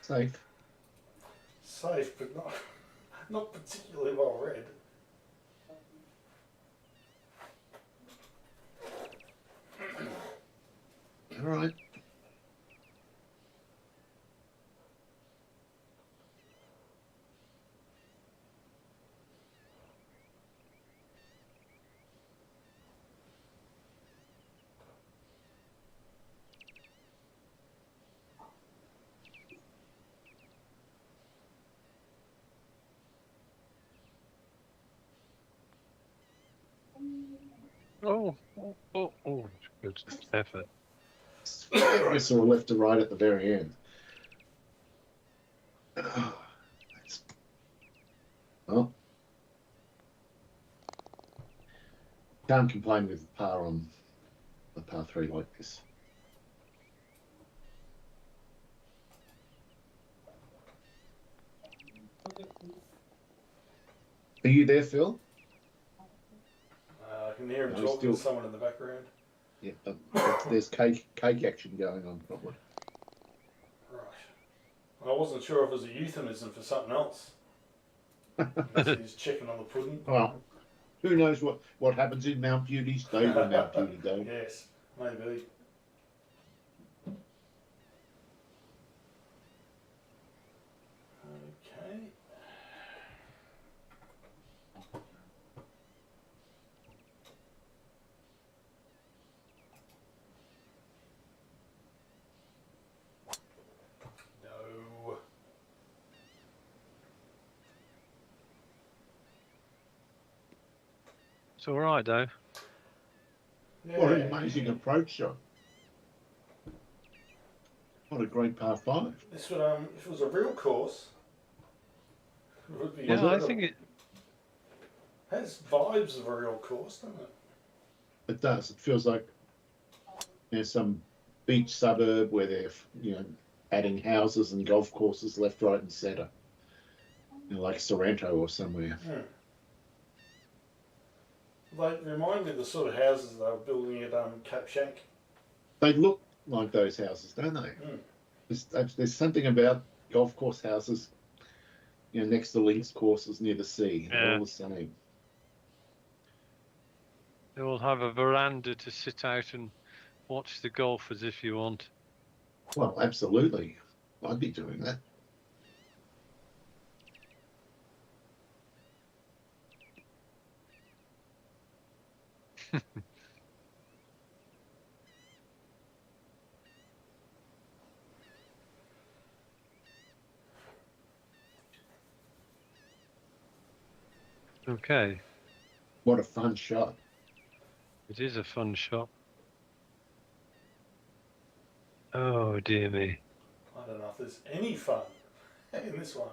Safe. Safe, but not particularly well read. All right. Oh, good effort. I saw left to right at the very end. Well, can't complain with par on a par 3 like this. Are you there, Phil? I can hear him No, talking to still- someone in the background. Yeah, there's cake action going on probably. Right. I wasn't sure if it was a euphemism for something else. Unless he's checking on the pudding. Well, who knows what happens in Mount Beauty stays in Mount Beauty, Dave. Yes, maybe. Okay. No. It's all right, though. Yeah. What an amazing approach shot. What a great par 5. This would if it was a real course, it would be. Yeah, I think it. has vibes of a real course, doesn't it? It does. It feels like there's some beach suburb where they're, adding houses and golf courses left, right, and centre. Like Sorrento or somewhere. They remind me of the sort of houses they were building at Cape Shank. They look like those houses, don't they? There's something about golf course houses, next to links courses near the sea. They're Yeah. all the same. They will have a veranda to sit out and watch the golfers if you want. Well, absolutely. I'd be doing that. Okay, What a fun shot. it is a fun shot. Oh dear me. I don't know if there's any fun in this one.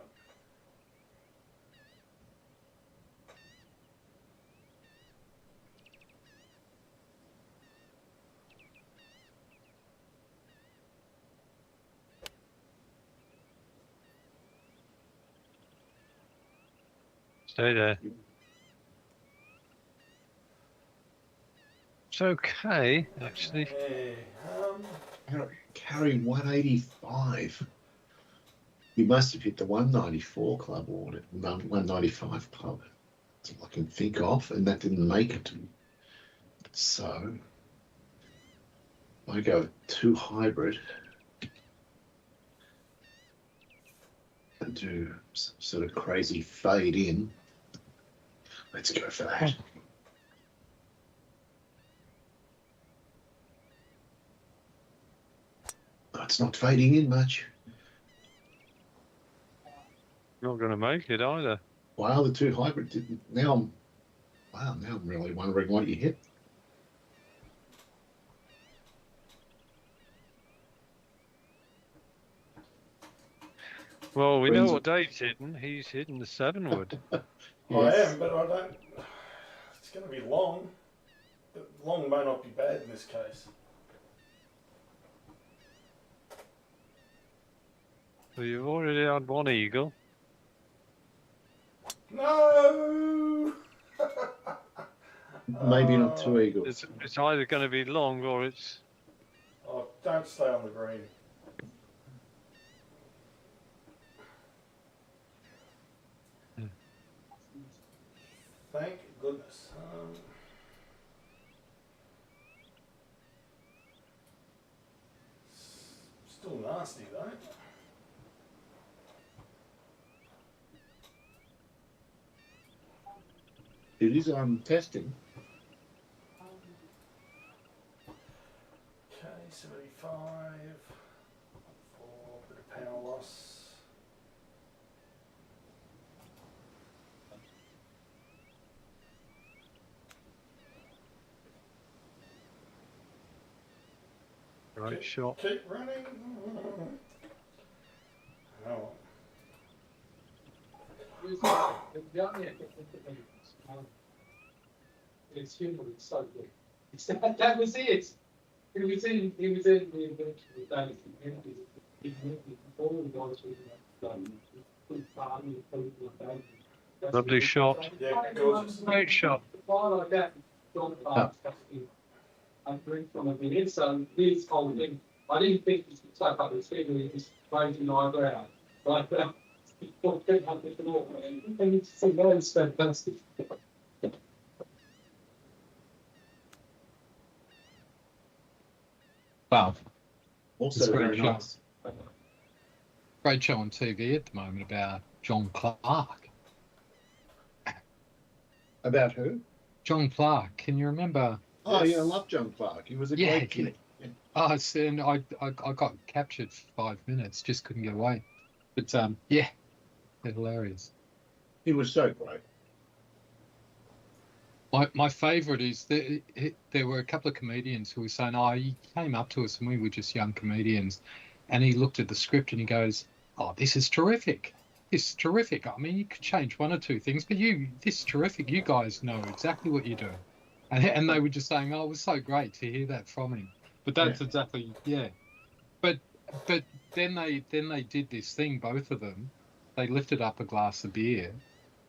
Stay there. It's okay, actually. Carry 185. You must have hit the 194 club or 195 club. That's all I can think of, and that didn't make it. So I go 2 hybrid and do some sort of crazy fade in. Let's go for that. Oh, it's not fading in much. Not going to make it either. Wow, the 2 hybrid didn't. Now I'm really wondering what you hit. Well, we know Friends- what Dave's hidden. He's hidden the 7-wood. I Yes. am, but I don't. It's going to be long. But long may not be bad in this case. Well, you've already had one eagle. No! Maybe not 2 eagles. It's either going to be long or it's. Oh, don't stay on the green. thank goodness. Still nasty though. It is testing. Okay, 75. 4, bit of power loss. Right shot. Keep running. Oh. It's human, it's so good. That was it. He was in the inventory days. All the guys were Lovely shot. Yeah, gorgeous. Great shot. like that, John Clark, I drink from a minute, so his whole thing, I didn't think he could tap up his finger, he was raising my eyebrow. Like that. And it's so nice, fantastic. Wow. Also It's very great nice. Great show on TV at the moment about John Clark. About who? John Clark, can you remember? Oh, Yes. yeah, I love John Clark. He was a Yeah, great kid. Oh, and I got captured for 5 minutes, just couldn't get away. But yeah, they're hilarious. He was so great. My favourite is there were a couple of comedians who were saying, oh, he came up to us and we were just young comedians, and he looked at the script and he goes, oh, this is terrific. This is terrific. I mean, you could change one or two things, but this is terrific. You guys know exactly what you're doing. And they were just saying, oh, it was so great to hear that from him. But that's exactly, yeah. But then they did this thing, both of them. They lifted up a glass of beer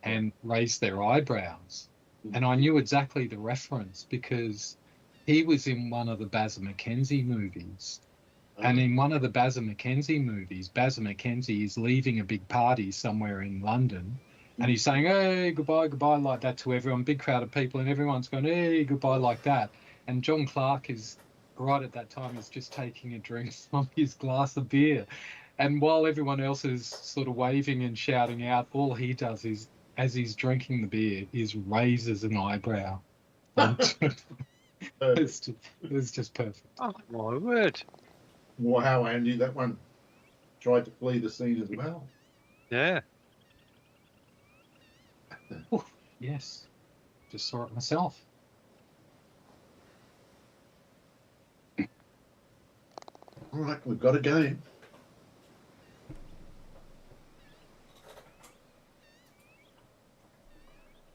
and raised their eyebrows. And I knew exactly the reference because he was in one of the Basil McKenzie movies. And in one of the Basil McKenzie movies, Basil McKenzie is leaving a big party somewhere in London. And he's saying, hey, goodbye, goodbye, like that to everyone, big crowd of people. And everyone's going, hey, goodbye, like that. And John Clark is, right at that time, is just taking a drink from his glass of beer. And while everyone else is sort of waving and shouting out, all he does is, as he's drinking the beer, is raises an eyebrow. It's just perfect. Oh my word. Wow, Andy, that one tried to flee the scene as well. Yeah. Oof, yes, just saw it myself. All right, we've got a game.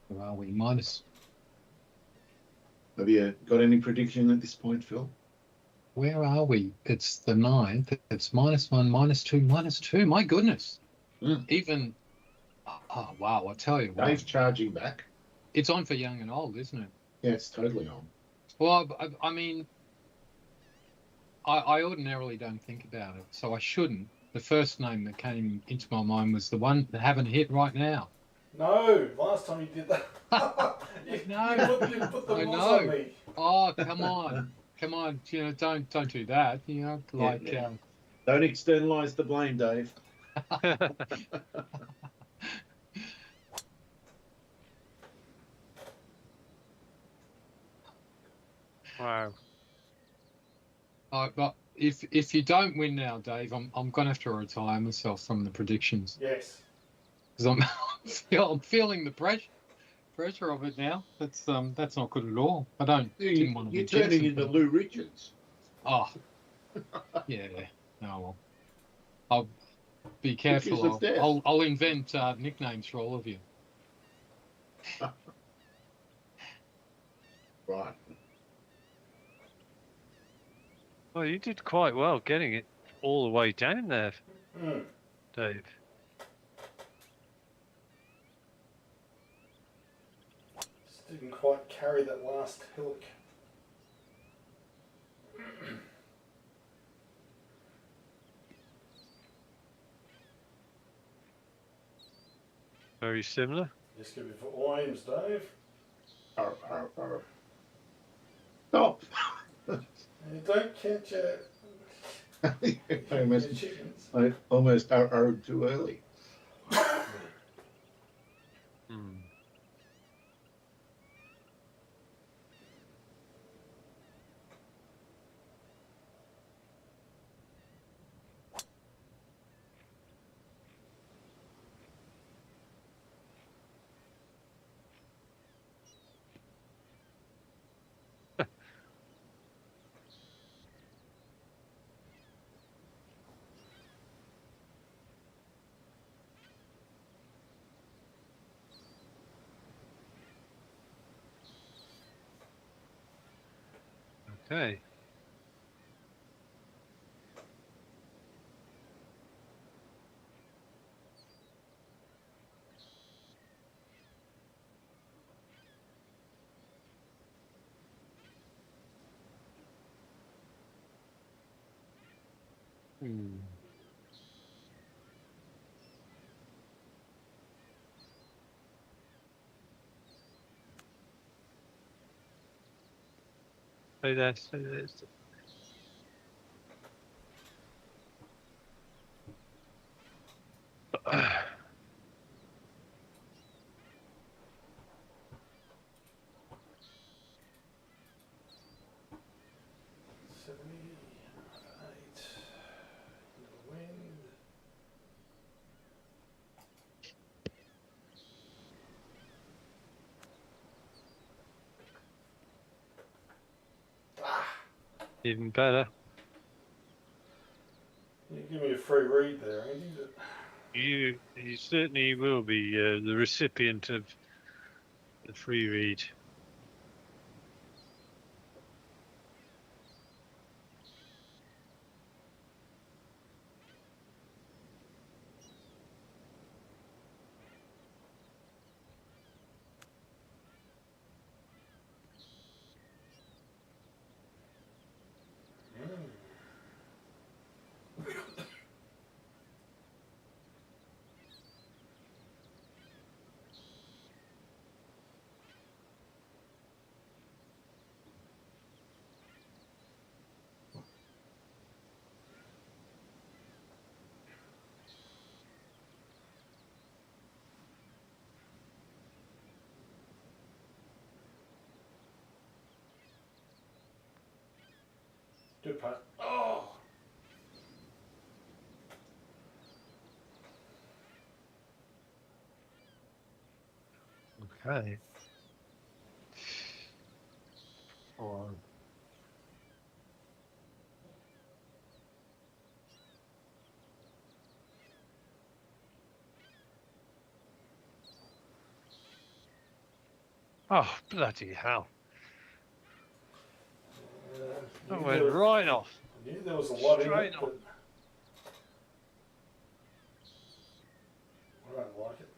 Where are we? Minus. Have you got any prediction at this point, Phil? Where are we? It's the 9th. It's -1, -2, -2. My goodness. Even. Oh, wow. I tell you what. Dave's charging back. It's on for young and old, isn't it? Yeah, it's totally on. Well, I mean, I ordinarily don't think about it, so I shouldn't. The first name that came into my mind was the one that haven't hit right now. No, last time you did that. you put the I balls know. on me. Oh, come on. Come on. You know, don't do that. You know, like. Yeah. Don't externalise the blame, Dave. Wow. But if you don't win now, Dave, I'm gonna have to retire myself from the predictions Yes. because I'm feeling the pressure of it now. That's not good at all. I didn't want to be You're turning jinxing into things. Lou Richards. Oh, yeah. Oh well. I'll be careful. of death. I'll invent nicknames for all of you. Right. Well, you did quite well getting it all the way down there, Mm. Dave. Just didn't quite carry that last hillock. Very similar. Just give it for all aims, Dave. Arr. Stop. You don't catch I almost, chickens. I almost arrowed too early. Hmm. Okay. Hmm. Stay there, stay there. Eight. Into the wind. Even better. You give me a free read there, Andy. You certainly will be the recipient of the free read. Good putt. Oh! Okay. Oh. Oh, bloody hell. That went right off. I knew there was a lot in Straight it, off. but I don't like it.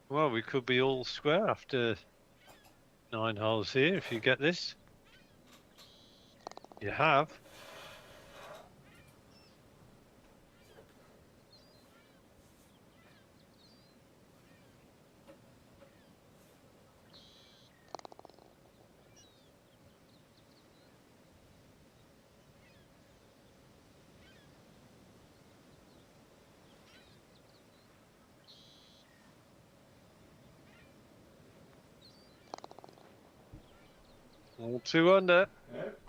Well, we could be all square after 9 holes here if you get this. You have. All 2 under. Yep.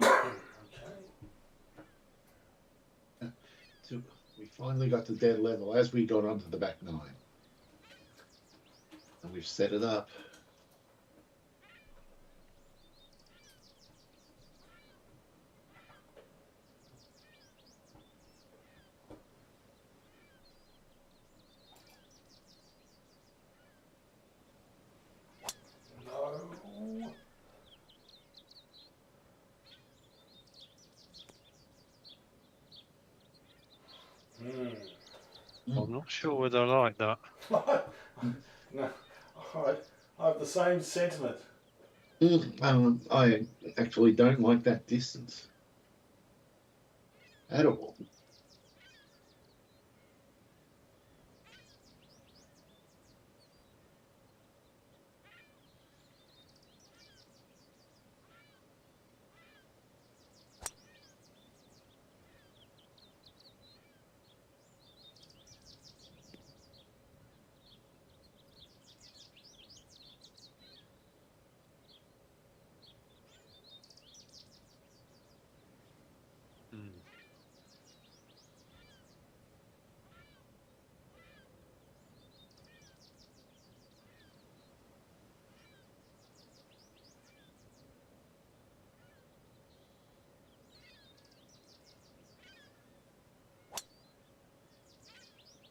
Okay. So we finally got to dead level as we got onto the back nine. And we've set it up. No. I'm not sure whether I like that. No. I have the same sentiment. I actually don't like that distance at all.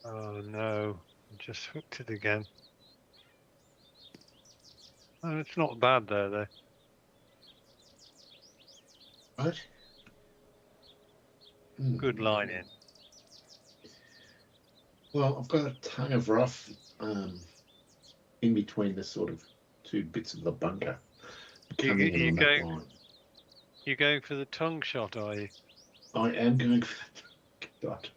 Oh no, I just hooked it again. Oh, it's not bad there though. Right? Good line in. Well, I've got a tongue of rough in between the sort of two bits of the bunker coming in on that line. You're going for the tongue shot, are you? I am going for that,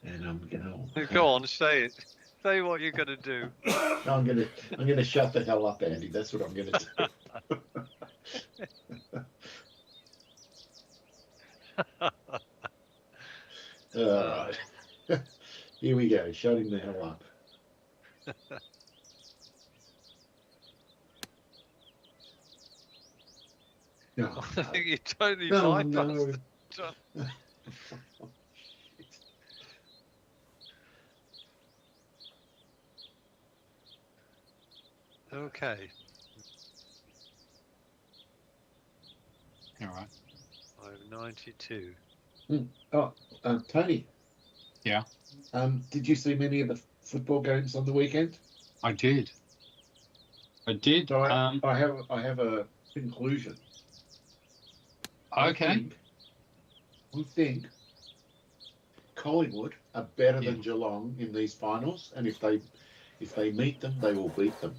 and I'm gonna. Go on, say it. Say what you're gonna do. I'm gonna shut the hell up, Andy. That's what I'm gonna do. All right. Here we go. Shutting the hell up. No, I think you totally no, bypassed no. the tongue. Okay. All right. 592. Oh, Tony. Yeah. Did you see many of the football games on the weekend? I did. So I have a conclusion. Okay. We think Collingwood are better Yeah. than Geelong in these finals, and if they meet them, they will beat them.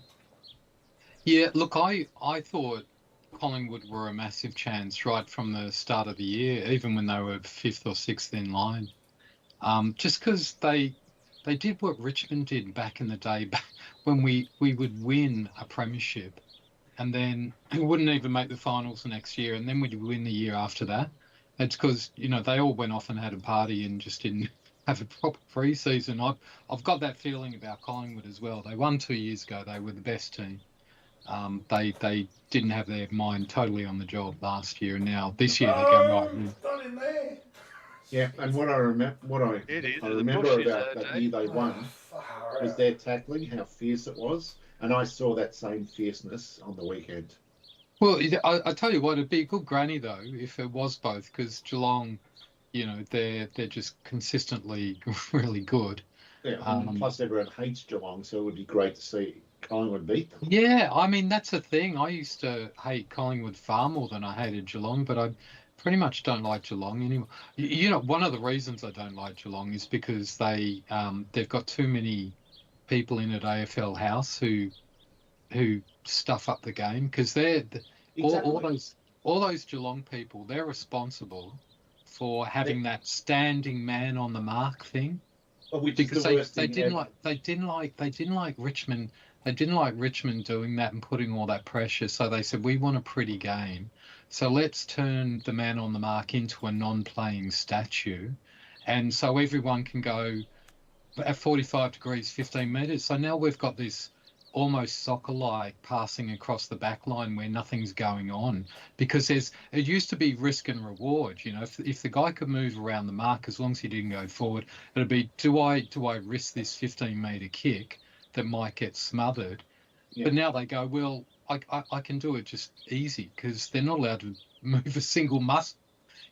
Yeah, look, I thought Collingwood were a massive chance right from the start of the year, even when they were 5th or 6th in line. Just because they did what Richmond did back in the day, when we would win a premiership, and then we wouldn't even make the finals the next year, and then we'd win the year after that. It's because they all went off and had a party and just didn't have a proper pre-season. I've got that feeling about Collingwood as well. They won 2 years ago. They were the best team. They didn't have their mind totally on the job last year, and now this year they go right. Done in there. Yeah, and what I remember about that year they won was their tackling, how fierce it was, and I saw that same fierceness on the weekend. Well, I tell you what, it'd be a good granny though if it was both, because Geelong, they're just consistently really good. Yeah, plus everyone hates Geelong, so it would be great to see Collingwood beat them. Yeah, I mean that's the thing. I used to hate Collingwood far more than I hated Geelong, but I pretty much don't like Geelong anymore. One of the reasons I don't like Geelong is because they've got too many people in at AFL House who stuff up the game, because they're Exactly. all those Geelong people. They're responsible for having that standing man on the mark thing, Which because is the worst they thing didn't ever. like Richmond. They didn't like Richmond doing that and putting all that pressure. So they said, we want a pretty game, so let's turn the man on the mark into a non-playing statue, and so everyone can go at 45 degrees, 15 metres. So now we've got this almost soccer-like passing across the back line where nothing's going on, because it used to be risk and reward. If the guy could move around the mark, as long as he didn't go forward, it'd be, do I risk this 15-metre kick that might get smothered? Yeah. But now they go, well, I can do it just easy, because they're not allowed to move a single muscle.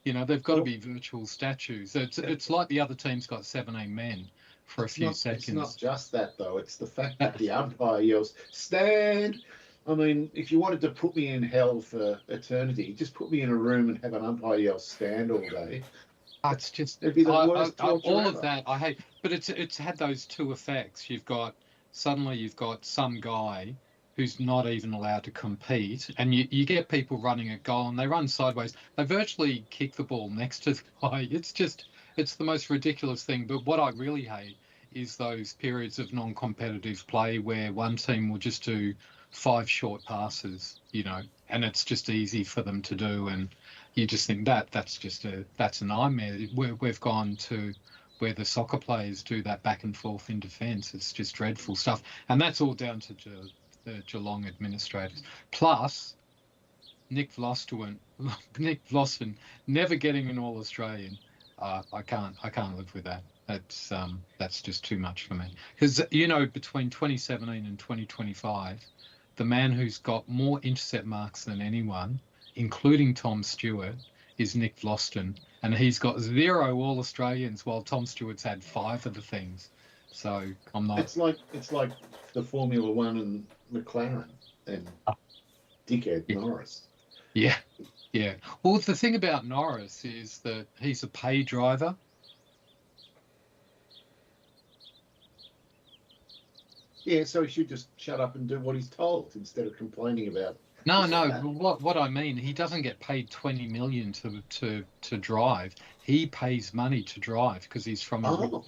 They've got to be virtual statues. It's like the other team's got 17 men for a few seconds. It's not just that, though. It's the fact that the umpire yells, "Stand!" I mean, if you wanted to put me in hell for eternity, just put me in a room and have an umpire yell "stand" all day. It's just It'd be the worst torture all ever. of that I hate. But it's had those two effects. You've got some guy who's not even allowed to compete, and you get people running a goal and they run sideways. They virtually kick the ball next to the guy. It's the most ridiculous thing. But what I really hate is those periods of non-competitive play where one team will just do 5 short passes, and it's just easy for them to do, and you just think that's a nightmare. We've gone to where the soccer players do that back and forth in defence. It's just dreadful stuff, and that's all down to the Geelong administrators. Plus, Nick Vlastuin never getting an All-Australian. I can't live with that. That's just too much for me. Because between 2017 and 2025, the man who's got more intercept marks than anyone, including Tom Stewart, is Nick Vlastuin, and he's got 0 All-Australians, while Tom Stewart's had 5 of the things. So I'm not. It's like the Formula One and McLaren and dickhead Yeah. Norris. Yeah, yeah. Well, the thing about Norris is that he's a pay driver. Yeah, so he should just shut up and do what he's told instead of complaining about. No, this no. and that. What I mean, he doesn't get paid 20 million to drive. He pays money to drive because he's from a rich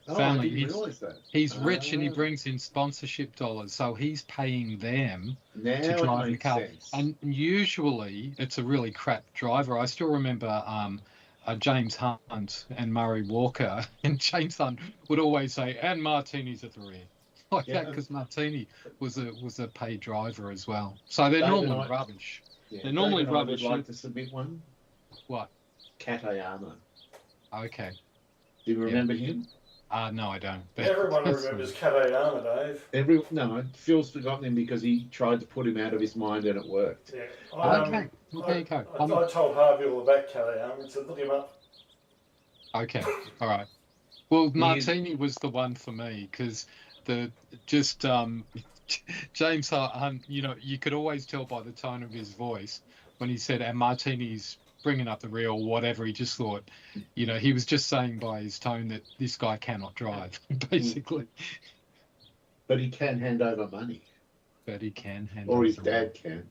I family. didn't realise that. He's rich and he Ah. brings in sponsorship dollars, so he's paying them Now to it drive the makes car. sense. And usually it's a really crap driver. I still remember James Hunt and Murray Walker, and James Hunt would always say, "And Martini's at the rear," like that, Yeah. because Martini was a paid driver as well. So they're David, normally I- rubbish. Yeah, They're normally David, I would rubbish. like to submit one. What? Katayama. Okay. Do you remember him? No, I don't. But Everyone remembers Katayama, Dave. No, Phil's forgotten him because he tried to put him out of his mind and it worked. Yeah. Okay. Well, there you go. I told Harvey all about Katayama and said, look him up. Okay, all right. Well, He- Martini was the one for me because James Hunt, you could always tell by the tone of his voice when he said, "And Martini's bringing up the rear," or whatever. He just thought, he was just saying by his tone that this guy cannot drive, basically. But he can hand over money, But he can handle. or his it. dad can.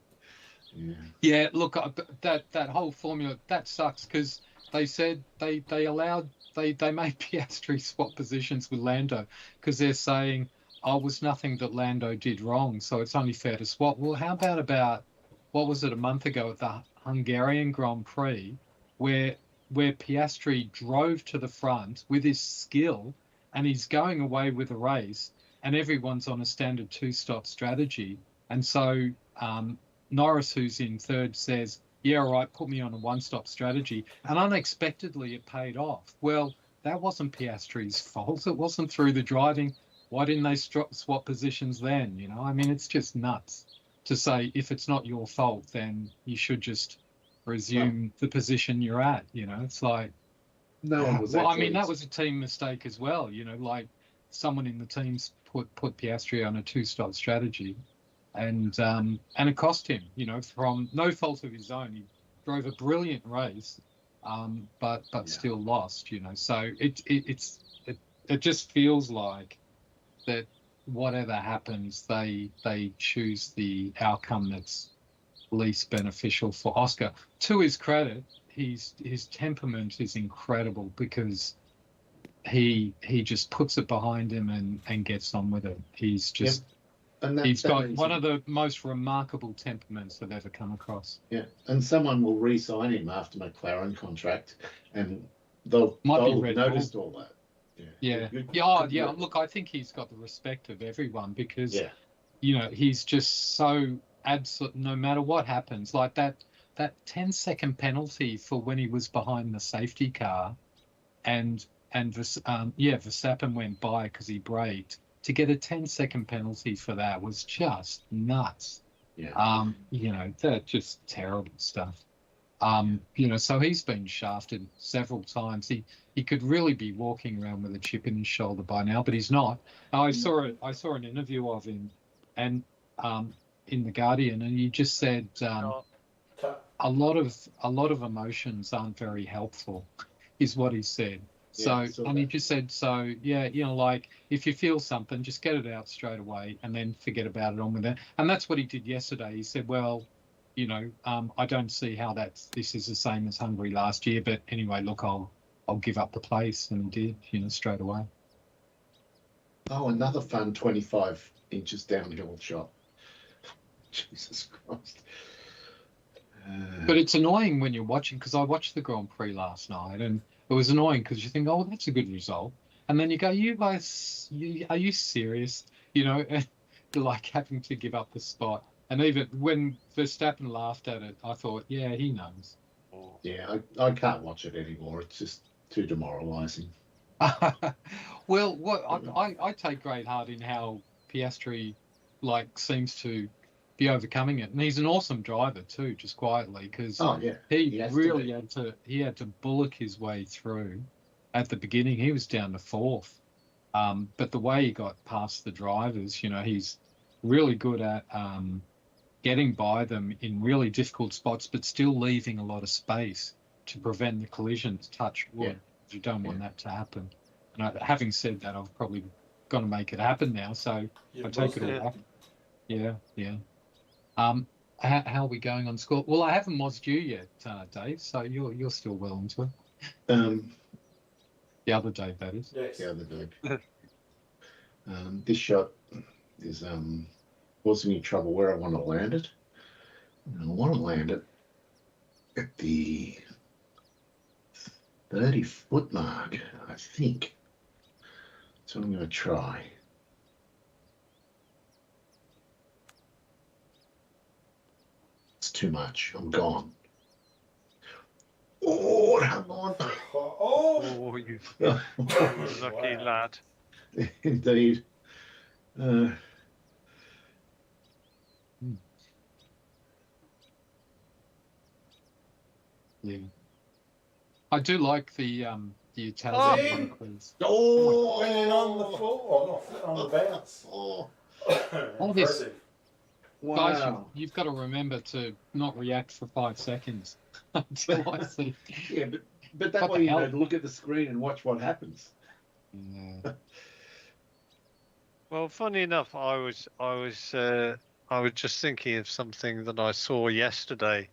Yeah. Yeah, look, that whole formula that sucks because they said they made Piastri swap positions with Lando because they're saying, "Oh, it was nothing that Lando did wrong, so it's only fair to swap." Well, how about what was it, a month ago at the Hungarian Grand Prix, where Piastri drove to the front with his skill and he's going away with a race, and everyone's on a standard two-stop strategy, and so Norris, who's in third, says, "Yeah, all right, put me on a one-stop strategy." And unexpectedly, it paid off. Well, that wasn't Piastri's fault. It wasn't through the driving. Why didn't they swap positions then? I mean, it's just nuts to say if it's not your fault, then you should just resume the position you're at. It's like, No one was. well, I actually- mean, that was a team mistake as well. Like someone in the teams put Piastri on a two-stop strategy. And it cost him, from no fault of his own. He drove a brilliant race, but still lost, So it just feels like that whatever happens, they choose the outcome that's least beneficial for Oscar. To his credit, his temperament is incredible because he just puts it behind him and gets on with it. He's just. Yep. And He's that got means one of the most remarkable temperaments I've ever come across. Yeah, and someone will re-sign him after McLaren contract, and Might be they'll Red noticed all that. Yeah. Good- Yeah, good yeah. work. Look, I think he's got the respect of everyone because, Yeah. he's just so absolute. No matter what happens, like that 10-second penalty for when he was behind the safety car, and Verstappen went by because he braked. To get a 10-second penalty for that was just nuts. Yeah. They're just terrible stuff. So he's been shafted several times. He could really be walking around with a chip in his shoulder by now, but he's not. I saw an interview of him, and in the Guardian, and he just said a lot of emotions aren't very helpful, is what he said. Yeah, So, and he just said, like if you feel something, just get it out straight away and then forget about it on with it. And that's what he did yesterday. He said, well, I don't see how this is the same as Hungary last year, but anyway, look, I'll give up the place, and he did, straight away. Oh, another fun 25 inches downhill shot. Jesus Christ. But it's annoying when you're watching, because I watched the Grand Prix last night, and it was annoying because you think, oh, that's a good result. And then you go, you guys, are you serious? Like having to give up the spot. And even when Verstappen laughed at it, I thought, yeah, he knows. Yeah, I can't watch it anymore. It's just too demoralising. Well, what I take great heart in how Piastri seems to be overcoming it, and he's an awesome driver too, just quietly, because he really had to bullock his way through. At the beginning, he was down to fourth, But the way he got past the drivers, you know, he's really good at getting by them in really difficult spots, but still leaving a lot of space to prevent the collisions. Touch wood. Yeah. You don't want that to happen. And having said that, I've probably going to make it happen now. So I take it all back. Yeah. How are we going on score? Well, I haven't mozzed you yet, Dave. So you're still well into it. The other Dave, that is. Yes. The other day. This shot is causing me trouble where I want to land it. And I want to land it at the 30-foot mark, I think. So I'm going to try. It's too much. I'm gone. Oh, hang on. Oh, you Oh, lucky lad. indeed. Yeah. I do like the Italian quiz. Oh, went in on the floor, not on the bounce. Oh, All this- Impressive. Guys, wow. you've got to remember to not react for 5 seconds until I see. Yeah, but that What way the you hell? know, look at the screen and watch what happens. Yeah. Well, funny enough, I was just thinking of something that I saw yesterday,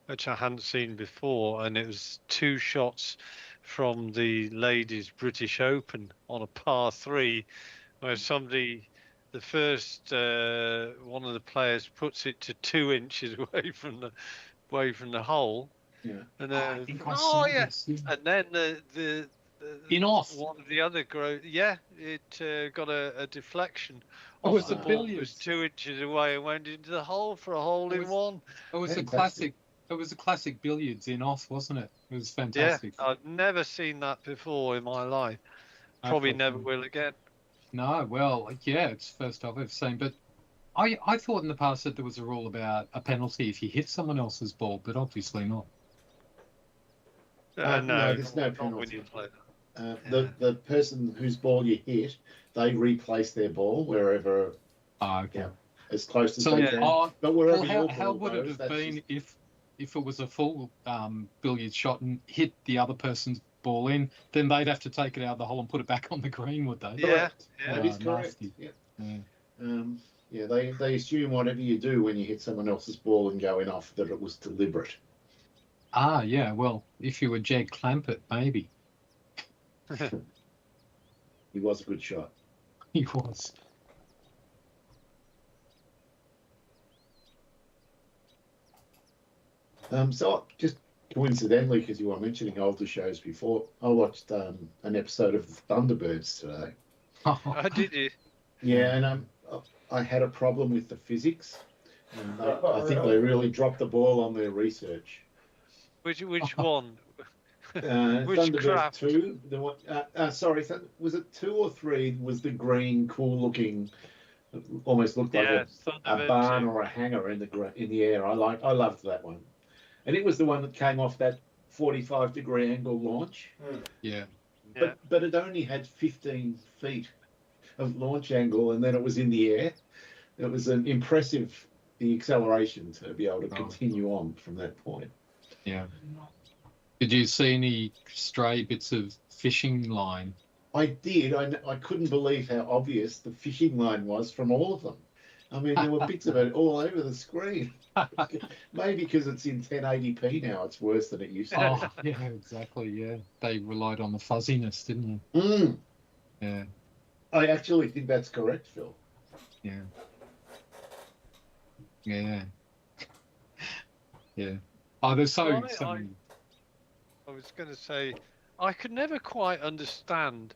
which I hadn't seen before, and it was 2 shots from the ladies' British Open on a par 3, where the first one of the players puts it to 2 inches away from the hole. Yeah. And I think I saw this. and then the In off. one of the other it got a deflection. It off was the the ball. It was billiards. 2 inches away and went into the hole for a hole in one. It was a Fantastic. classic. It was a classic billiards in off, wasn't it? It was fantastic. Yeah, I've never seen that before in my life. Probably never will again. No, well, yeah, it's the first I've ever seen. But I thought in the past that there was a rule about a penalty if you hit someone else's ball, but obviously not. No, No, there's no not when penalty. you play that. The person whose ball you hit, they replace their ball wherever, Okay. Yeah. as close as So, they yeah. can. But wherever well, your how ball would it goes, have that's been just- if it was a full billiard shot and hit the other person's ball in? Then they'd have to take it out of the hole and put it back on the green, would they? Yeah, Correct. yeah. That is Oh, correct. nasty. Yeah. Yeah. They assume whatever you do when you hit someone else's ball and going off that it was deliberate. Ah, yeah. Well, if you were Jed Clampett, maybe He was a good shot. he was. So just coincidentally, because you were mentioning older shows before, I watched an episode of the Thunderbirds today. I did it. Yeah, and I had a problem with the physics. And I think they really dropped the ball on their research. Which one? Which Thunderbird craft? 2, the one, sorry, was it 2 or 3? Was the green, cool-looking, almost looked like Yeah, a Thunderbird barn 2. or a hangar in the air. I loved that one, and it was the one that came off that 45-degree angle launch. Yeah. Yeah. But it only had 15 feet of launch angle, and then it was in the air. It was an impressive, the acceleration to be able to continue on from that point. Yeah. Did you see any stray bits of fishing line? I did. I couldn't believe how obvious the fishing line was from all of them. I mean, there were bits of it all over the screen. Maybe because it's in 1080p now, it's worse than it used to Oh, yeah, exactly. Yeah. They relied on the fuzziness, didn't be. Mm, they? Yeah. I actually think that's correct, Phil. Yeah. Yeah. Yeah. Oh, there's so Well, I was going to say, I could never quite understand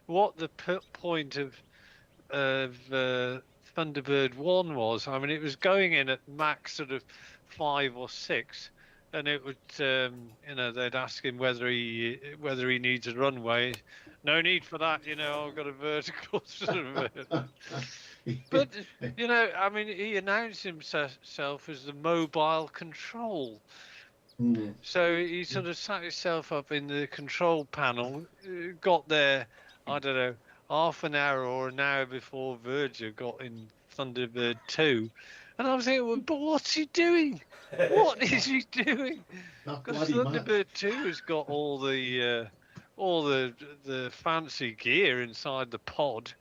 what the point of Thunderbird 1 was. I mean, it was going in at max sort of 5 or 6, and it would, they'd ask him whether he needs a runway. No need for that, I've got a vertical sort of. But I mean, he announced himself as the mobile control. Mm. So he sort of sat himself up in the control panel, got there I don't know, half an hour or an hour before Verger got in Thunderbird 2. And I was thinking, well, but what's he doing? What is he doing? Not Because bloody much. Thunderbird 2 has got all the fancy gear inside the pod.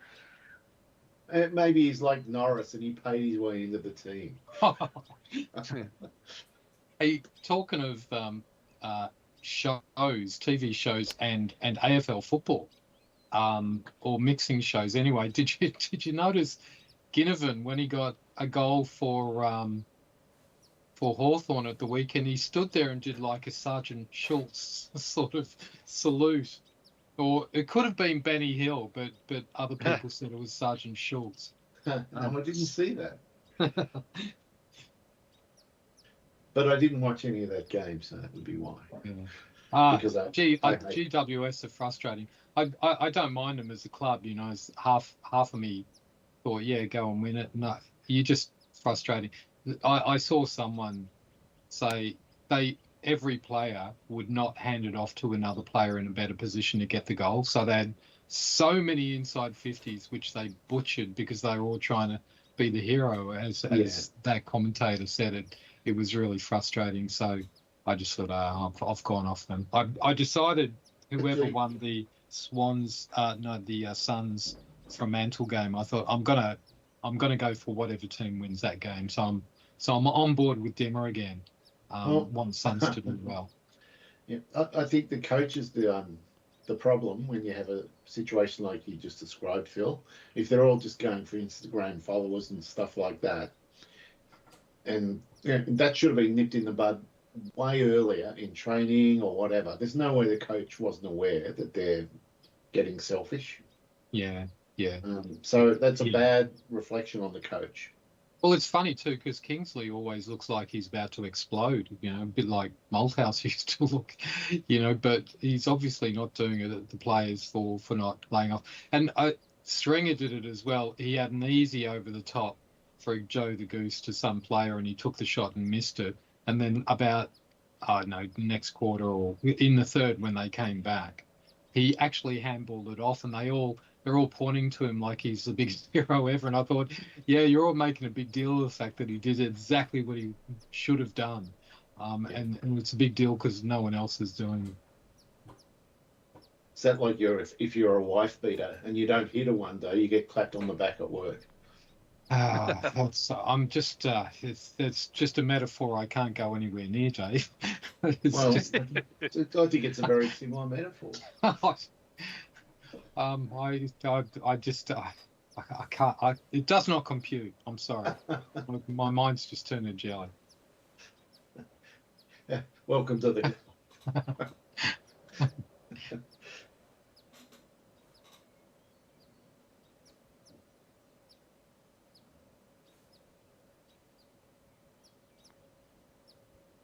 Maybe he's like Norris and he paid his way into the team. Hey, talking of shows, TV shows, and AFL football, or mixing shows. Anyway, did you notice Ginnivan when he got a goal for Hawthorn at the weekend? He stood there and did like a Sergeant Schultz sort of salute, or it could have been Benny Hill, but other people said it was Sergeant Schultz. No, I didn't see that. But I didn't watch any of that game, so that would be why. Yeah. Because GWS are frustrating. I don't mind them as a club, you know. As half of me thought, yeah, go and win it. No, you're just frustrating. I saw someone say every player would not hand it off to another player in a better position to get the goal. So they had so many inside 50s, which they butchered because they were all trying to be the hero, as that commentator said it. It was really frustrating. So I just thought, I've gone off them. I decided whoever won the Suns Fremantle game, I thought I'm gonna go for whatever team wins that game. So I'm on board with Dimmer again. Want Suns to do well. Yeah, I think the coach is the problem when you have a situation like you just described, Phil. If they're all just going for Instagram followers and stuff like that, and that should have been nipped in the bud way earlier in training or whatever. There's no way the coach wasn't aware that they're getting selfish. Yeah. So that's a bad reflection on the coach. Well, it's funny too because Kingsley always looks like he's about to explode. You know, a bit like Malthouse used to look. You know, but he's obviously not doing it at the players for not laying off. And Stringer did it as well. He had an easy over the top for Joe the Goose to some player, and he took the shot and missed it. And then about, next quarter or in the third when they came back, he actually handballed it off, and they're all pointing to him like he's the biggest hero ever. And I thought, yeah, you're all making a big deal of the fact that he did exactly what he should have done. And it's a big deal because no one else is doing it. Is that like if you're a wife beater and you don't hit her one day, you get clapped on the back at work? I'm just it's just a metaphor I can't go anywhere near, Dave. I think it's a very similar metaphor. I just I can't. It does not compute. I'm sorry. My mind's just turned to jelly. Yeah, welcome to the.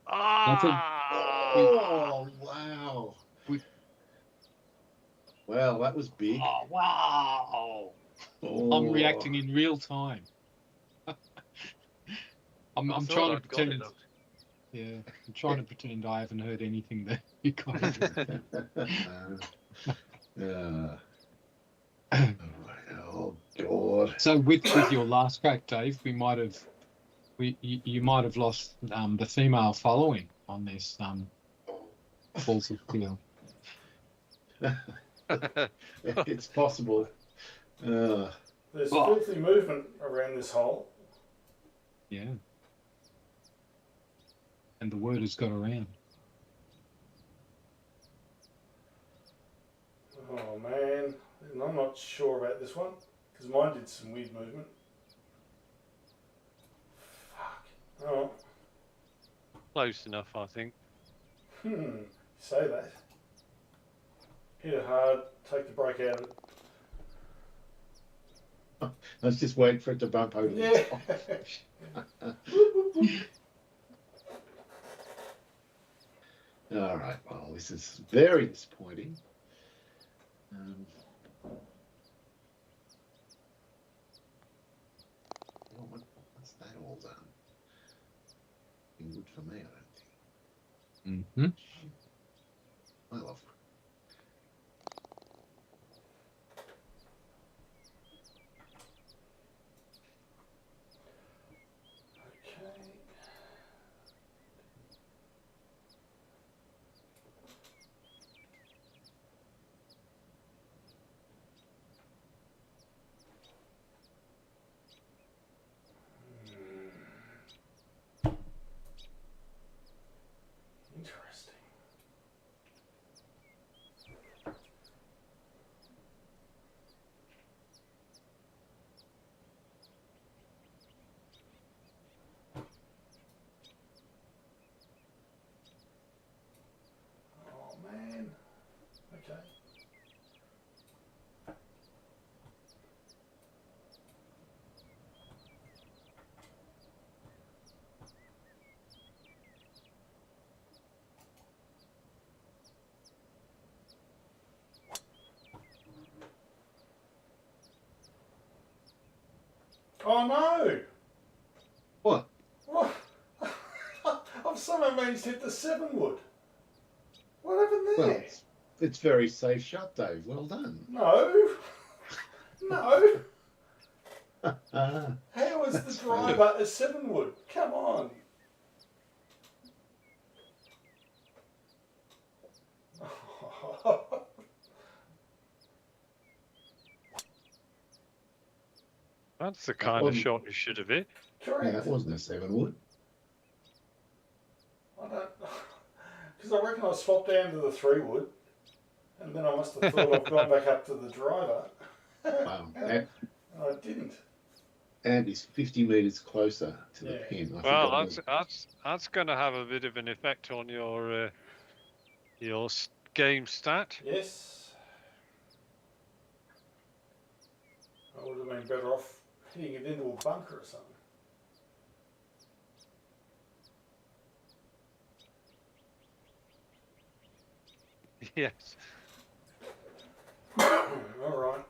Oh, wow. Well, that was big. Oh, wow. I'm reacting in real time. I'm trying to pretend. Yeah, I'm trying to pretend I haven't heard anything that you guys. Oh God. So with your last crack, Dave, you might have lost the female following on this Balls of Steel. It's possible. There's filthy movement around this hole. Yeah. And the word has got around. Oh man, and I'm not sure about this one because mine did some weird movement. Fuck. Oh. Close enough, I think. You say that. Hit it hard, take the break out of it. I was just waiting for it to bump over the top. All right, well, this is very disappointing. What's that all done? Been good for me, I don't think. I love Oh no! What? What? I've somehow managed to hit the 7 wood. What happened there? Well, it's very safe shot, Dave. Well done. No. No. Ah, How is the That's funny. driver a 7 wood? Come on. That's the kind of wasn't- shot you should have hit. yeah, Correct. that wasn't a 7 wood. I don't. Because I reckon I swapped down to the 3 wood, and then I must have thought I've gone back up to the driver. Wow. And I didn't. And he's 50 metres closer to the Yeah. pin. I Well, think that's going to have a bit of an effect on your game stat. Yes. I would have been better off hitting it into a bunker or something. Yes. All right.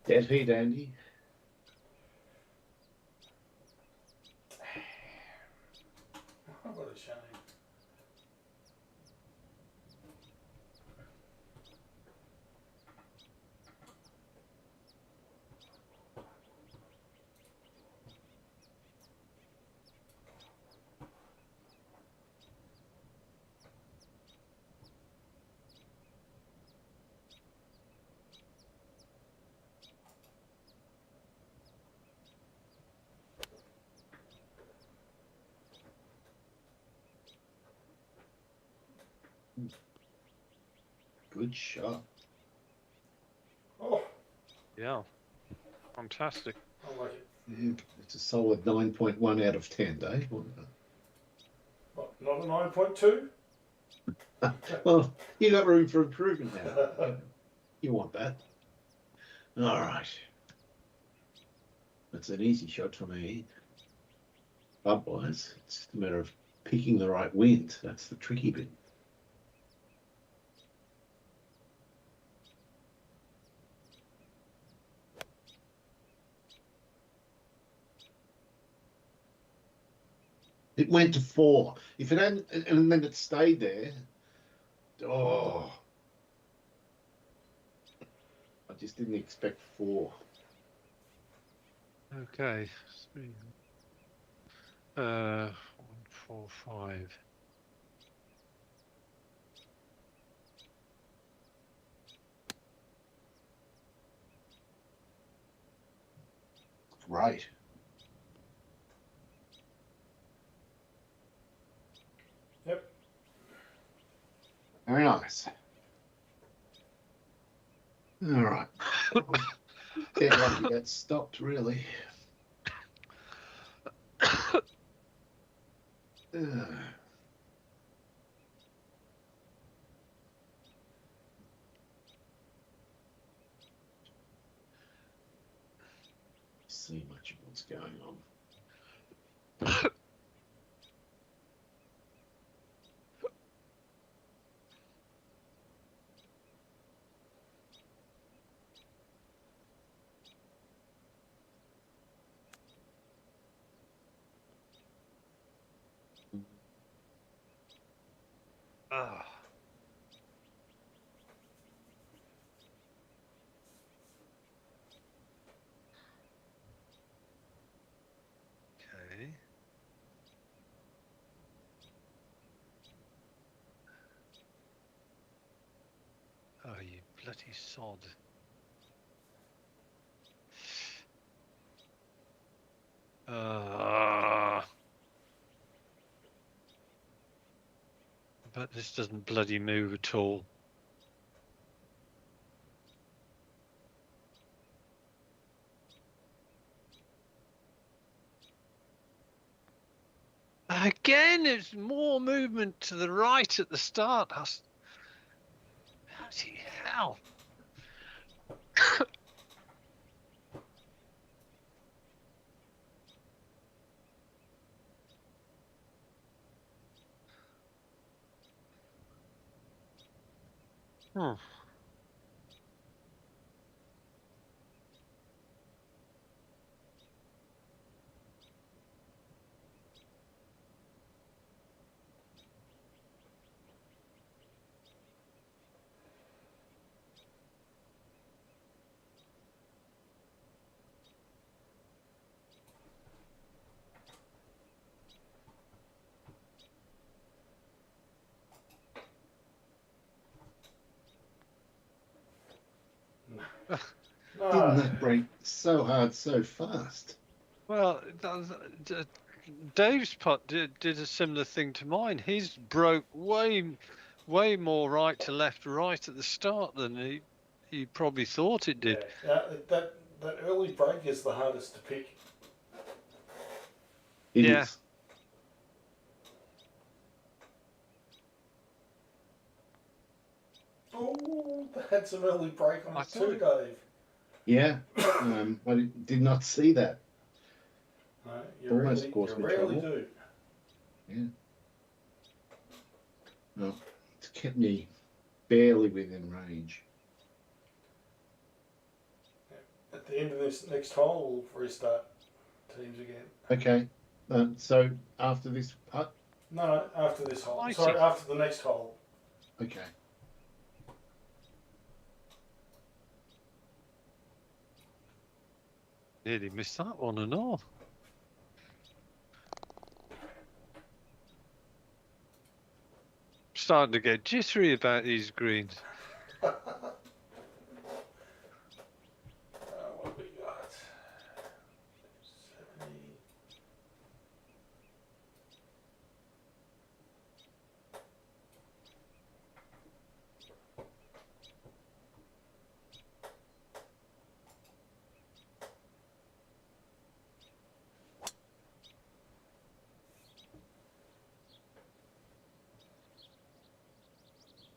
dead heat, Andy. What a shame. Good shot. Oh, Yeah. Fantastic. I like it. Yeah, it's a solid 9.1 out of 10, Dave. What, not a 9.2? Well, you got room for improvement now. You want that. All right. That's an easy shot for me. Otherwise, it's just a matter of picking the right wind. That's the tricky bit. It went to 4. If it hadn't, and then it stayed there. Oh, I just didn't expect 4. Okay. 1, 4, 5. Right. Yep. Very nice. All right. Dead lucky that stopped, really. See much of what's going on. Ah. Okay. Oh, you bloody sod. But this doesn't bloody move at all. Again, there's more movement to the right at the start. Bloody hell. Hmm. Didn't that break so hard, so fast? Well, Dave's putt did a similar thing to mine. His broke way more right to left, right at the start than he probably thought it did. Yeah, that early break is the hardest to pick. It Yeah. is. Oh, had some early break on I it too, thought- Dave. Yeah. I did not see that. No, you Almost really, caused you me rarely trouble. do. Yeah. No, it's kept me barely within range. At the end of this next hole, we'll restart teams again. Okay. So after this putt, No, after this hole. I Sorry, see. after the next hole. okay. Nearly missed that one and all. Starting to get jittery about these greens. What have we got? 70.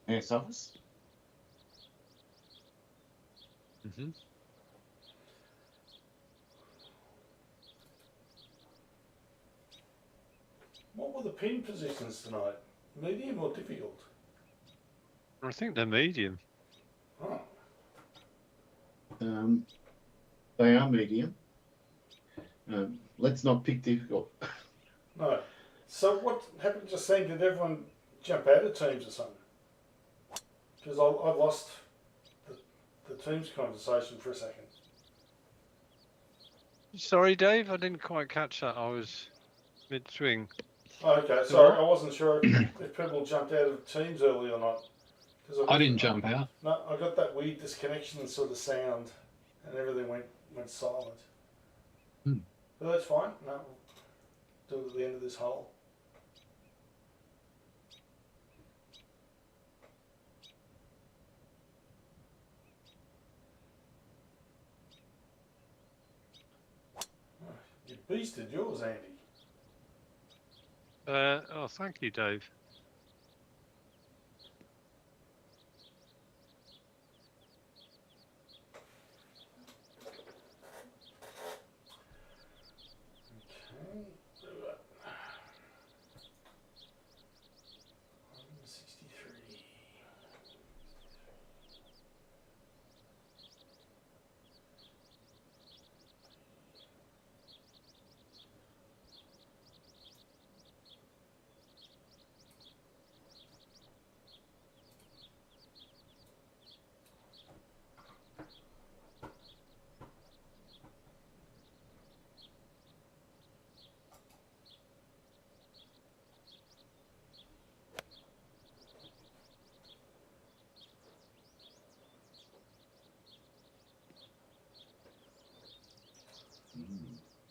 Yes, office. Mm-hmm. What were the pin positions tonight? Medium or difficult? I think they're medium. Oh, They are medium. Let's not pick difficult. no. So what happened just then? Did everyone jump out of teams or something? Because I lost the teams conversation for a second. Sorry, Dave, I didn't quite catch that. I was mid-swing. Okay, sorry, I wasn't sure if people jumped out of teams early or not. 'Cause I didn't jump out. No, I got that weird disconnection sort of sound, and everything went silent. Hmm. But that's fine. No, we'll do it at the end of this hole. You beasted yours, Andy. Oh, thank you, Dave. Okay. 163.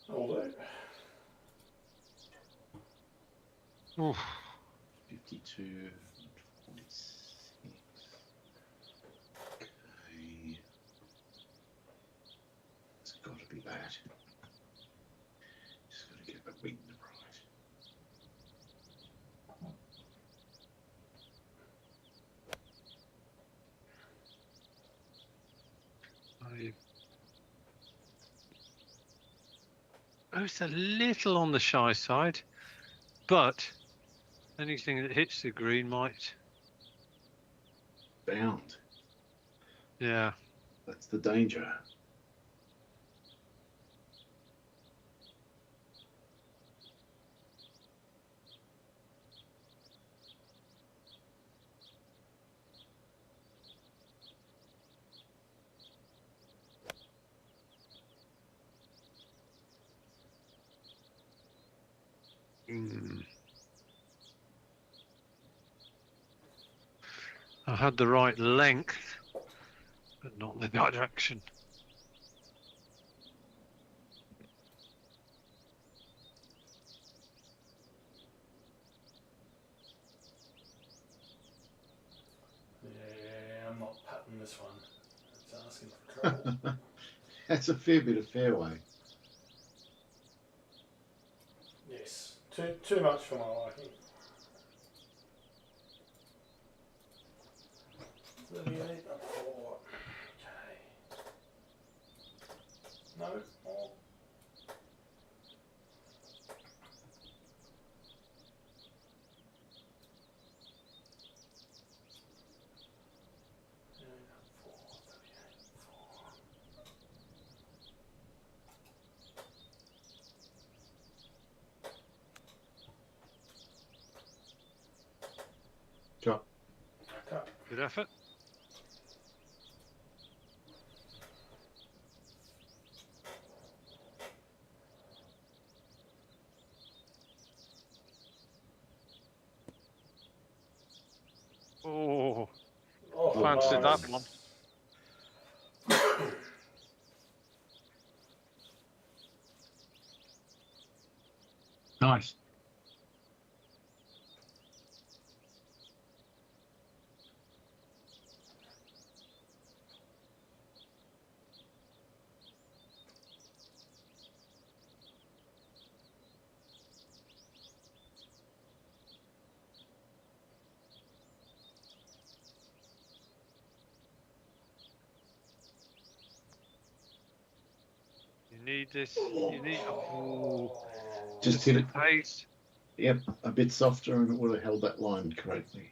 All do. Oof. 52, 46. Okay. It's got to be that. Just got to get the wind right. It's a little on the shy side, but anything that hits the green might. Bound. Yeah. That's the danger. I had the right length, but not in that direction. Yeah, I'm not patting this one. It's asking for trouble. That's a fair bit of fairway. Yes, too much for my liking. 38 up 4. Okay. No more. Chop. Cut. Good effort. Oh, Oh, fancied nice. that one. Nice. You need this. You need. Oh, Just hit the it. pace. Yep, a bit softer and it would have held that line correctly.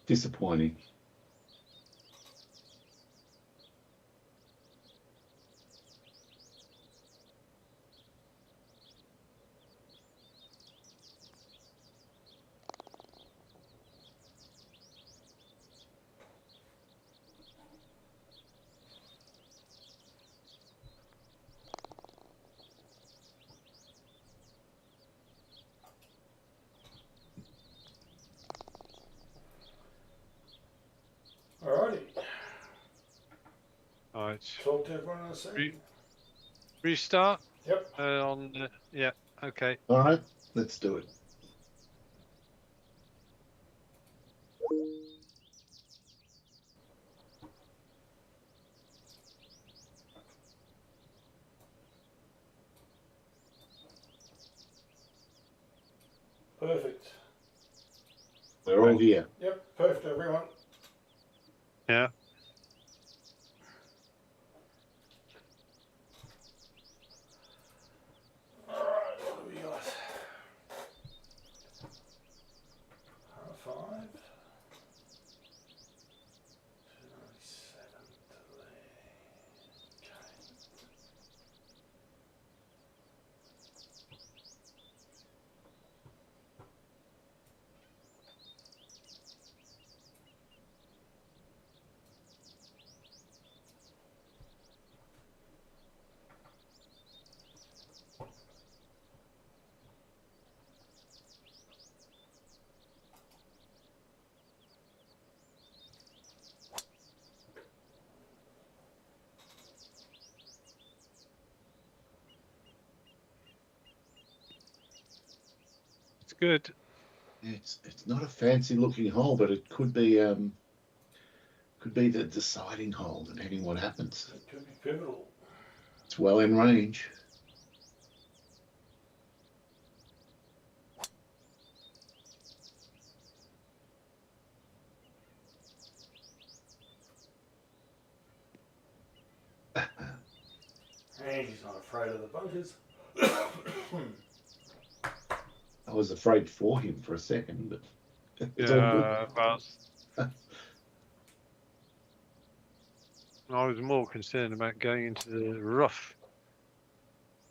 Disappointing. Alrighty. All right. Talk to everyone in a second. Restart. Yep. On. Yeah. Okay. All right, let's do it. Perfect. We're all here. Yep. Perfect, everyone. Yeah. Alright, what do we got? Par 5. 297 delay. Okay. It's good. It's not a fancy looking hole, but it could be the deciding hole depending what happens. It could be pivotal. It's well in range. And he's not afraid of the bunkers. I was afraid for him for a second, but it's all good. Well, I was more concerned about going into the rough,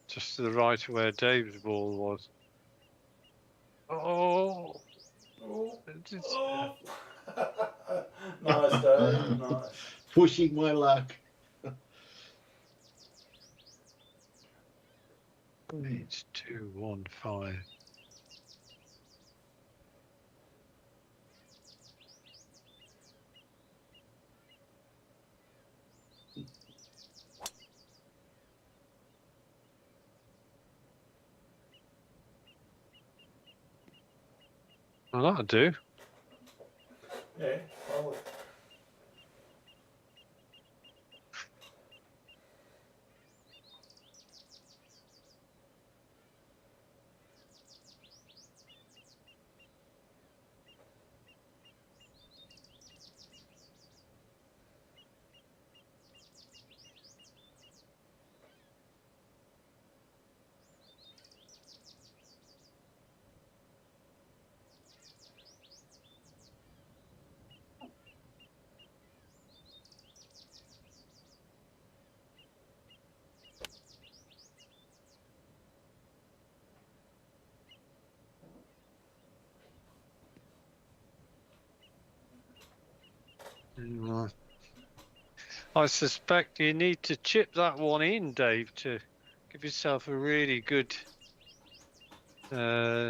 just to the right of where Dave's ball was. Oh, Oh. it's, Oh. Nice, Dave. Nice. Pushing my luck. it's 215. Well, that'll do. Yeah, well, Mm, I suspect you need to chip that one in, Dave, to give yourself a really good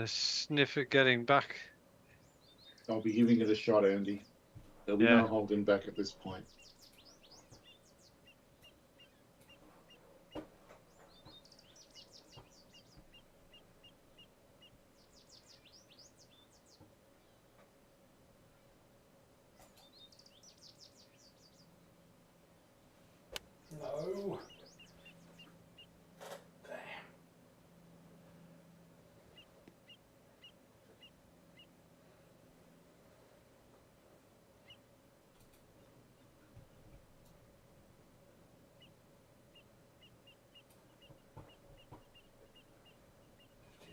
sniff at getting back. I'll be giving it a shot, Andy. There'll be Yeah. no holding back at this point. no. Damn.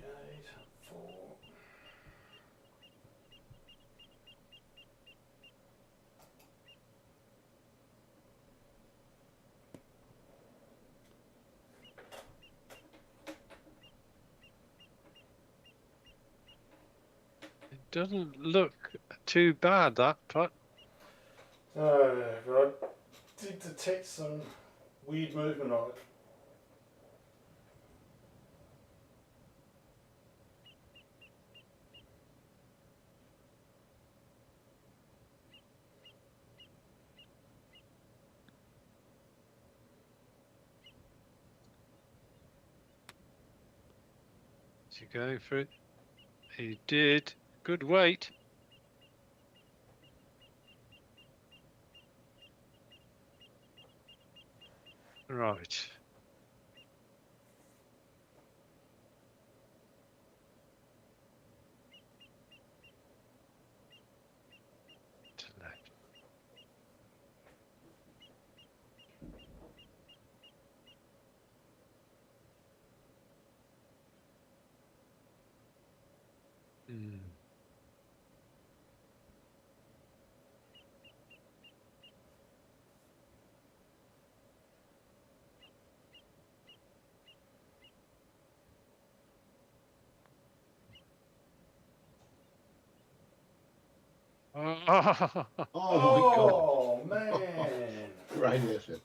$58, 4. It doesn't look too bad, that putt. But I did detect some weird movement on it. Is he going for it? He did. Good weight. Right. To left. Hmm. Oh, Oh my God. Oh, man. Great effort.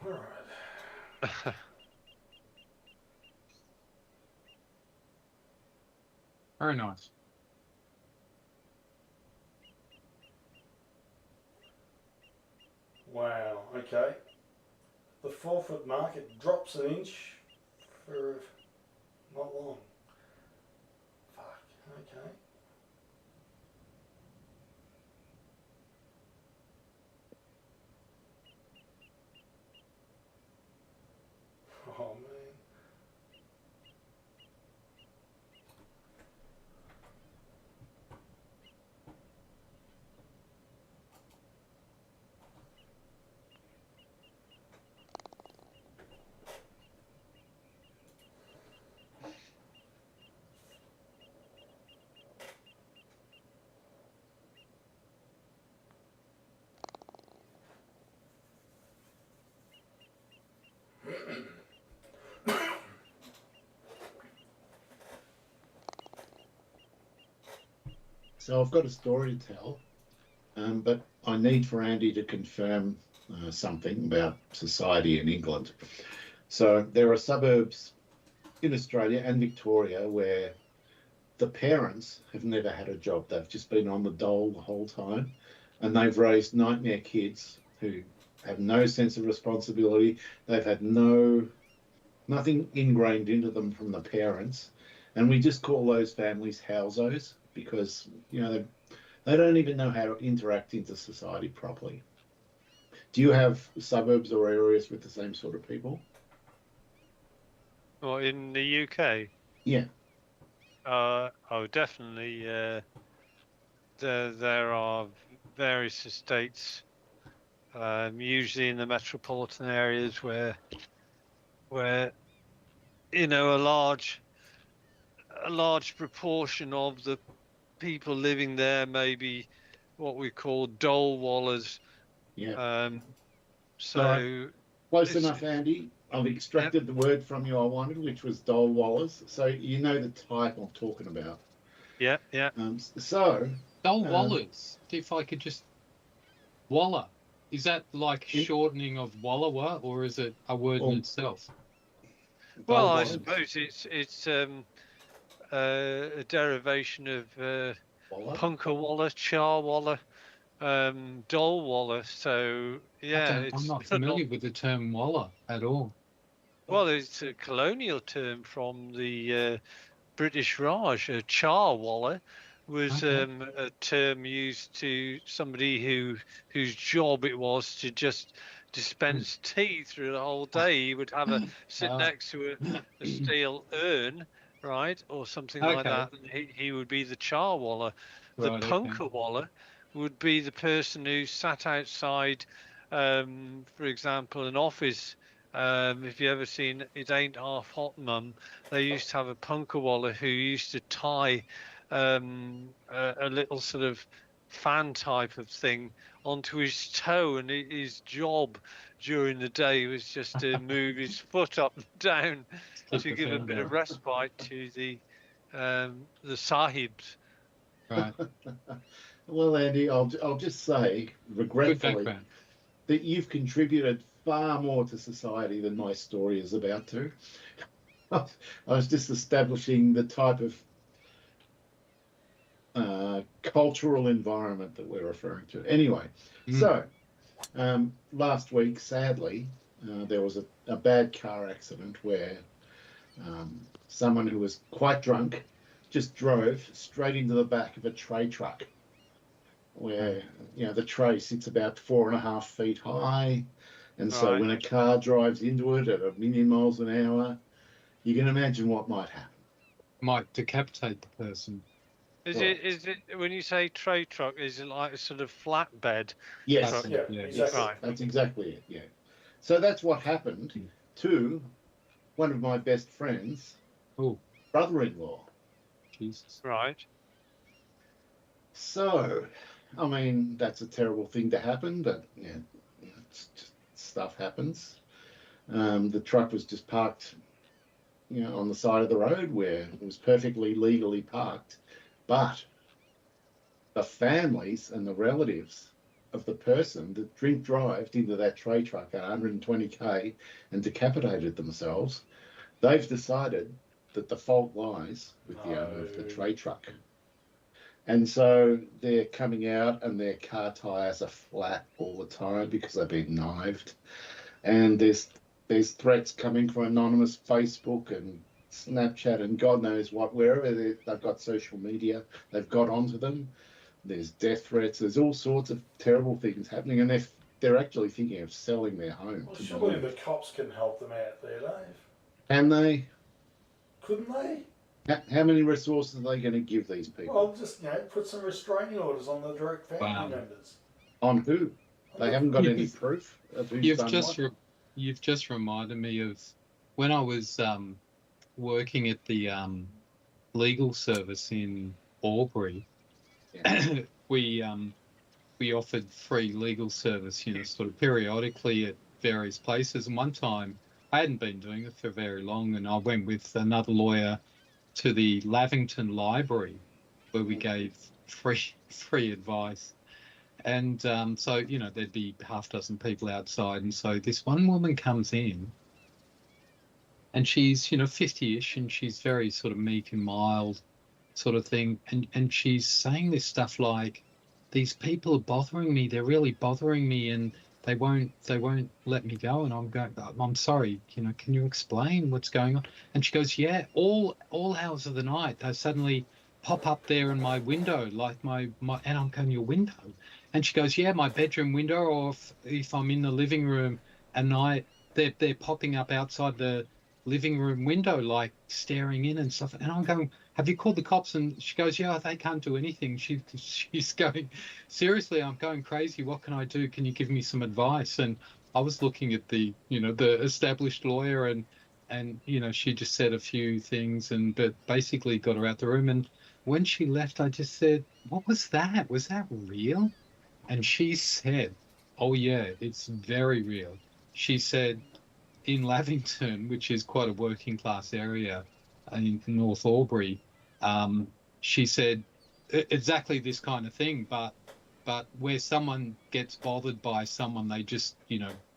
All right. Very nice. Wow, okay. The 4-foot mark, it drops an inch for not long. Fuck, okay. Oh, man. So I've got a story to tell, but I need for Andy to confirm something about society in England. So there are suburbs in Australia and Victoria where the parents have never had a job. They've just been on the dole the whole time, and they've raised nightmare kids who have no sense of responsibility. They've had nothing ingrained into them from the parents, And we just call those families housos because, you know, they don't even know how to interact into society properly. Do you have suburbs or areas with the same sort of people? Or in the UK? Yeah. Oh, definitely. There are various estates, usually in the metropolitan areas where you know a large proportion of the people living there may be what we call dole wallers. Yeah. So Close it's, enough, Andy. I've extracted the word from you I wanted, which was dole wallers. So you know the type I'm talking about. yeah. So Dole Wallers. If I could just Waller. Is that like shortening of Wallowa, or is it a word in itself? Well, dole I wallers. suppose it's a derivation of Waller? punker waller, char waller, dole waller. So yeah, I'm not familiar with the term Waller at all. Well, it's a colonial term from the British Raj. Char waller was a term used to somebody whose job it was to just dispense tea through the whole day. He would have sit next to a steel urn, right, or something like that. And he would be the char waller. The punker waller would be the person who sat outside, for example, an office. If you ever seen It Ain't Half Hot Mum, they used to have a punker waller who used to tie a little sort of fan type of thing onto his toe, and his job during the day was just to move his foot up and down to give a bit of respite to the sahibs. Right. Well, Andy, I'll just say, regretfully, that you've contributed far more to society than my story is about to. I was just establishing the type of cultural environment that we're referring to. Anyway, so last week, sadly, there was a bad car accident where someone who was quite drunk just drove straight into the back of a tray truck where, you know, the tray sits about 4.5 feet high. And so when a car drives into it at 1,000,000 miles an hour, you can imagine what might happen. Might decapitate the person. Is it when you say tray truck, is it like a sort of flatbed? Yes, truck? Yeah, yes, exactly. Right. that's exactly it. Yeah. So that's what happened to one of my best friends' brother-in-law. Jesus. Right. So, I mean, that's a terrible thing to happen, but yeah, it's just, stuff happens. The truck was just parked, you know, on the side of the road where it was perfectly legally parked, but the families and the relatives of the person that drove into that tray truck at 120k and decapitated themselves, they've decided that the fault lies with the owner of the tray truck. And so they're coming out and their car tyres are flat all the time because they've been knifed. And there's threats coming from anonymous Facebook and Snapchat and God knows what, wherever they've got social media, they've got onto them. There's death threats. There's all sorts of terrible things happening, and they're actually thinking of selling their home. Well, surely the cops can help them out there, Dave. Can they? Couldn't they? How many resources are they going to give these people? Well, just put some restraining orders on the direct family members. On who? They haven't got any proof of who's done what. You've just reminded me of when I was working at the legal service in Albury. Yeah. we offered free legal service, you know, sort of periodically at various places. And one time, I hadn't been doing it for very long, and I went with another lawyer to the Lavington Library, where we gave free advice. And so, you know, there'd be half dozen people outside. And so this one woman comes in and she's, you know, 50-ish, and she's very sort of meek and mild sort of thing. And she's saying this stuff like, these people are bothering me. They're really bothering me. And they won't let me go. And I'm going, I'm sorry, can you explain what's going on? And she goes, yeah, all hours of the night they suddenly pop up there in my window, like my and I'm going, your window? And she goes, yeah, my bedroom window, or if I'm in the living room at night, they're popping up outside the living room window, like staring in and stuff. And I'm going, have you called the cops? And she goes, yeah, they can't do anything. She's going, seriously, I'm going crazy. What can I do? Can you give me some advice? And I was looking at the established lawyer, and she just said a few things, but basically got her out the room. And when she left, I just said, what was that? Was that real? And she said, oh yeah, it's very real. She said, in Lavington, which is quite a working class area in North Albury, she said exactly this kind of thing, but where someone gets bothered by someone, they just,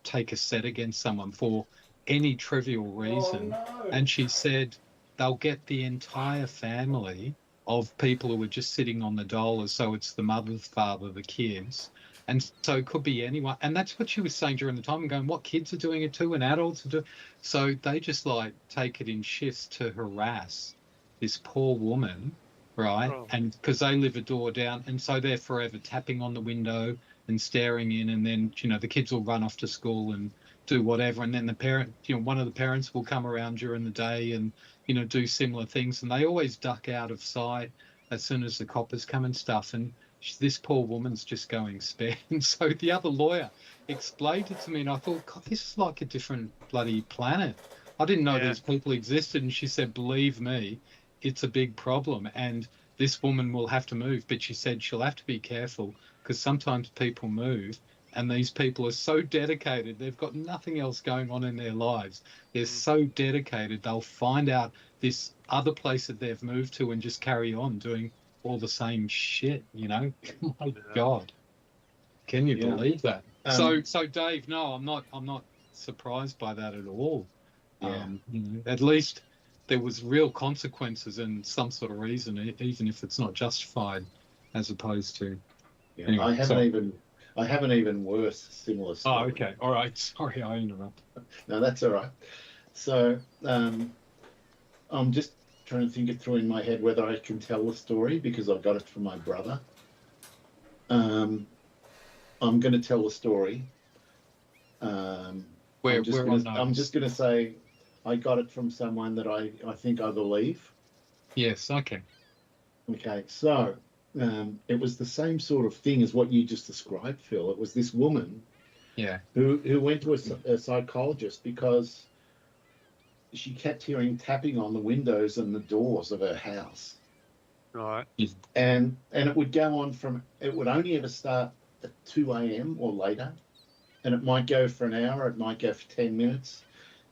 take a set against someone for any trivial reason. Oh, no. And she said they'll get the entire family of people who are just sitting on the dole, so it's the mother, the father, the kids. And so it could be anyone. And that's what she was saying during the time, and going, what kids are doing it too, and adults are doing. So they just take it in shifts to harass this poor woman, right? Oh. And because they live a door down, and so they're forever tapping on the window and staring in, and then, the kids will run off to school and do whatever. And then the parent, one of the parents will come around during the day and, do similar things. And they always duck out of sight as soon as the coppers come and stuff. And this poor woman's just going spare. And so the other lawyer explained it to me, and I thought, God, this is like a different bloody planet. I didn't know these people existed. And she said, believe me, it's a big problem, and this woman will have to move. But she said she'll have to be careful, because sometimes people move, and these people are so dedicated. They've got nothing else going on in their lives. They're so dedicated. They'll find out this other place that they've moved to and just carry on doing all the same shit, My God, can you believe that? So Dave, no, I'm not surprised by that at all. Yeah. At least there was real consequences and some sort of reason, even if it's not justified, as opposed to. Yeah. Anyway, I have an even worse similar story. Oh, okay, all right. Sorry, I interrupted. No, that's all right. So I'm just trying to think it through in my head whether I can tell the story, because I got it from my brother. I'm going to tell the story. I'm just going to say I got it from someone that I think I believe. Yes, okay. Okay, so it was the same sort of thing as what you just described, Phil. It was this woman who went to a psychologist because she kept hearing tapping on the windows and the doors of her house. Right. And it would go on it would only ever start at 2 a.m. or later. And it might go for an hour, it might go for 10 minutes,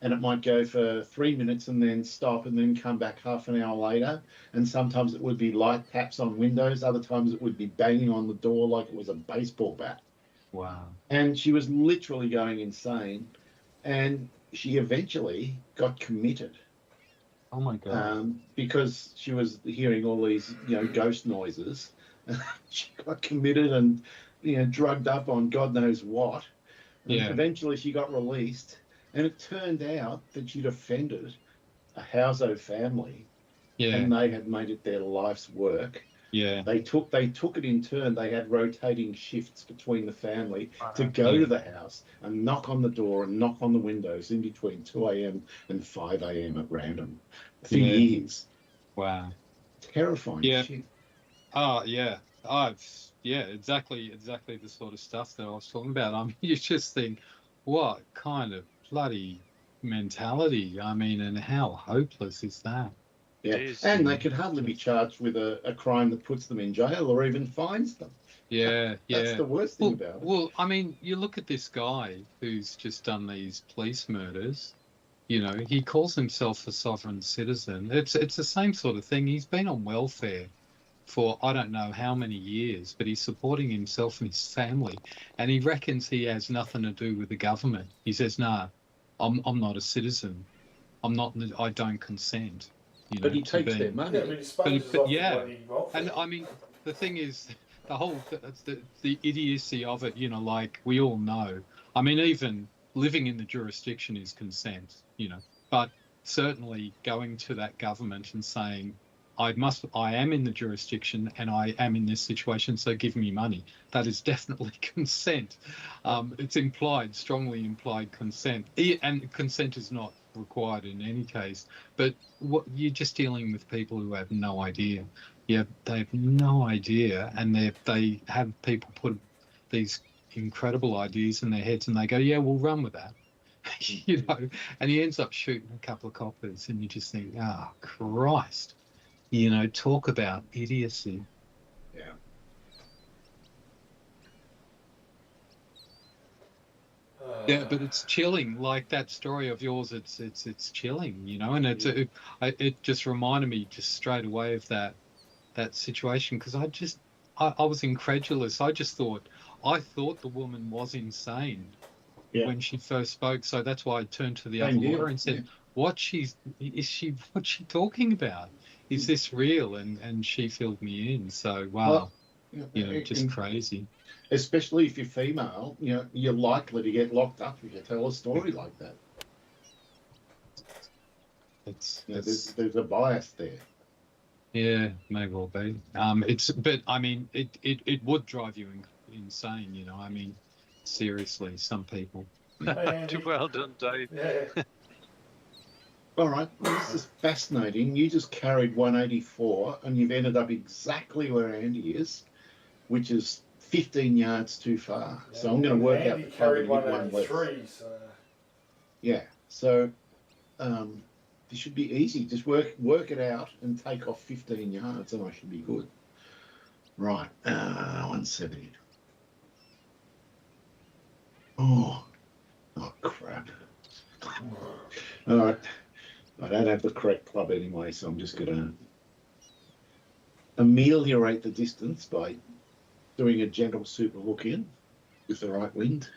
and it might go for 3 minutes and then stop and then come back half an hour later. And sometimes it would be light taps on windows. Other times it would be banging on the door like it was a baseball bat. Wow. And she was literally going insane. And she eventually got committed. Oh my God. Because she was hearing all these, ghost noises. She got committed and, drugged up on God knows what. And eventually she got released. And it turned out that she'd offended a Houso family. Yeah. And they had made it their life's work. Yeah. They took it in turn. They had rotating shifts between the family to go to the house and knock on the door and knock on the windows in between 2 a.m. and 5 a.m. at random for years. Wow. Terrifying shit. Oh, yeah. Exactly the sort of stuff that I was talking about. I mean, you just think, what kind of bloody mentality? I mean, and how hopeless is that? Yeah, and they could hardly be charged with a crime that puts them in jail or even fines them. Yeah, That's the worst thing about it. Well, I mean, you look at this guy who's just done these police murders. He calls himself a sovereign citizen. It's the same sort of thing. He's been on welfare for I don't know how many years, but he's supporting himself and his family, and he reckons he has nothing to do with the government. He says, "No, I'm not a citizen. I don't consent." But he takes their money. Yeah, but he sponges off the bloody welfare. And I mean, the thing is, the idiocy of it, you know, like we all know. I mean, even living in the jurisdiction is consent, you know, but certainly going to that government and saying, I am in the jurisdiction and I am in this situation, so give me money. That is definitely consent. It's implied, strongly implied consent, and consent is not required in any case. But what you're just dealing with people who have no idea. Yeah, they have no idea, and they have people put these incredible ideas in their heads, and they go, "Yeah, we'll run with that." You know, and he ends up shooting a couple of coppers, and you just think, "Ah, oh, Christ." You know, talk about idiocy. Yeah. Yeah, but it's chilling. Like that story of yours, it's chilling. You know, and it just reminded me just straight away of that situation, because I was incredulous. I thought the woman was insane when she first spoke. So that's why I turned to the other lawyer and said, what's she talking about? Is this real? And she filled me in. So wow, just crazy. Especially if you're female, you know, you're likely to get locked up if you tell a story like that. There's a bias there. Yeah, may well be. But I mean, it would drive you insane. You know, I mean, seriously, some people. Well done, Dave. Yeah. All right, well, this is fascinating. You just carried 184 and you've ended up exactly where Andy is, which is 15 yards too far. Yeah, so I'm going to work Andy out the carried one less. 183. So. Yeah, so this should be easy. Just work it out and take off 15 yards and I should be good. Right, 170. Oh crap. All right. I don't have the correct club anyway, so I'm just going to ameliorate the distance by doing a gentle super hook in with the right wind.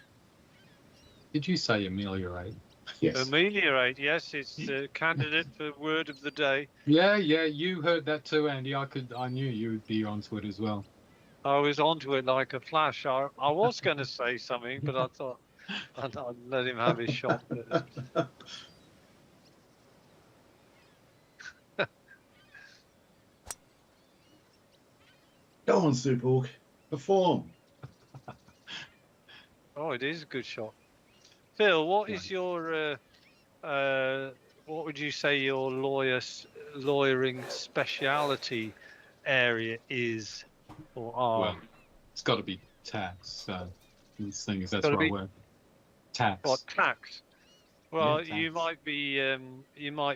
Did you say ameliorate? Yes. Ameliorate, yes, it's the candidate for word of the day. Yeah, you heard that too, Andy. I knew you would be onto it as well. I was onto it like a flash. I was going to say something, but I thought I'd let him have his shot first. Go on, Superhawk. Perform. Oh, it is a good shot. Phil, what is your, what would you say your lawyering speciality area is or are? Well, it's got to be tax. So these things, that's where I work. Tax. What, tax? Well, Yeah, you might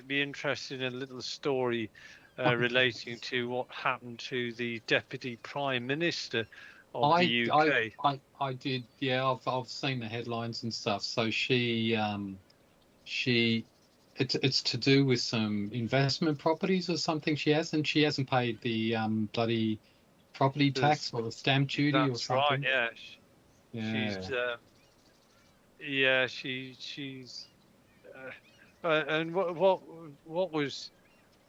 be interested in a little story relating to what happened to the Deputy Prime Minister of the UK. I did, yeah. I've seen the headlines and stuff. So it's to do with some investment properties or something she has, and she hasn't paid the bloody property tax or stamp duty or something. That's right. Yeah. She's. And what was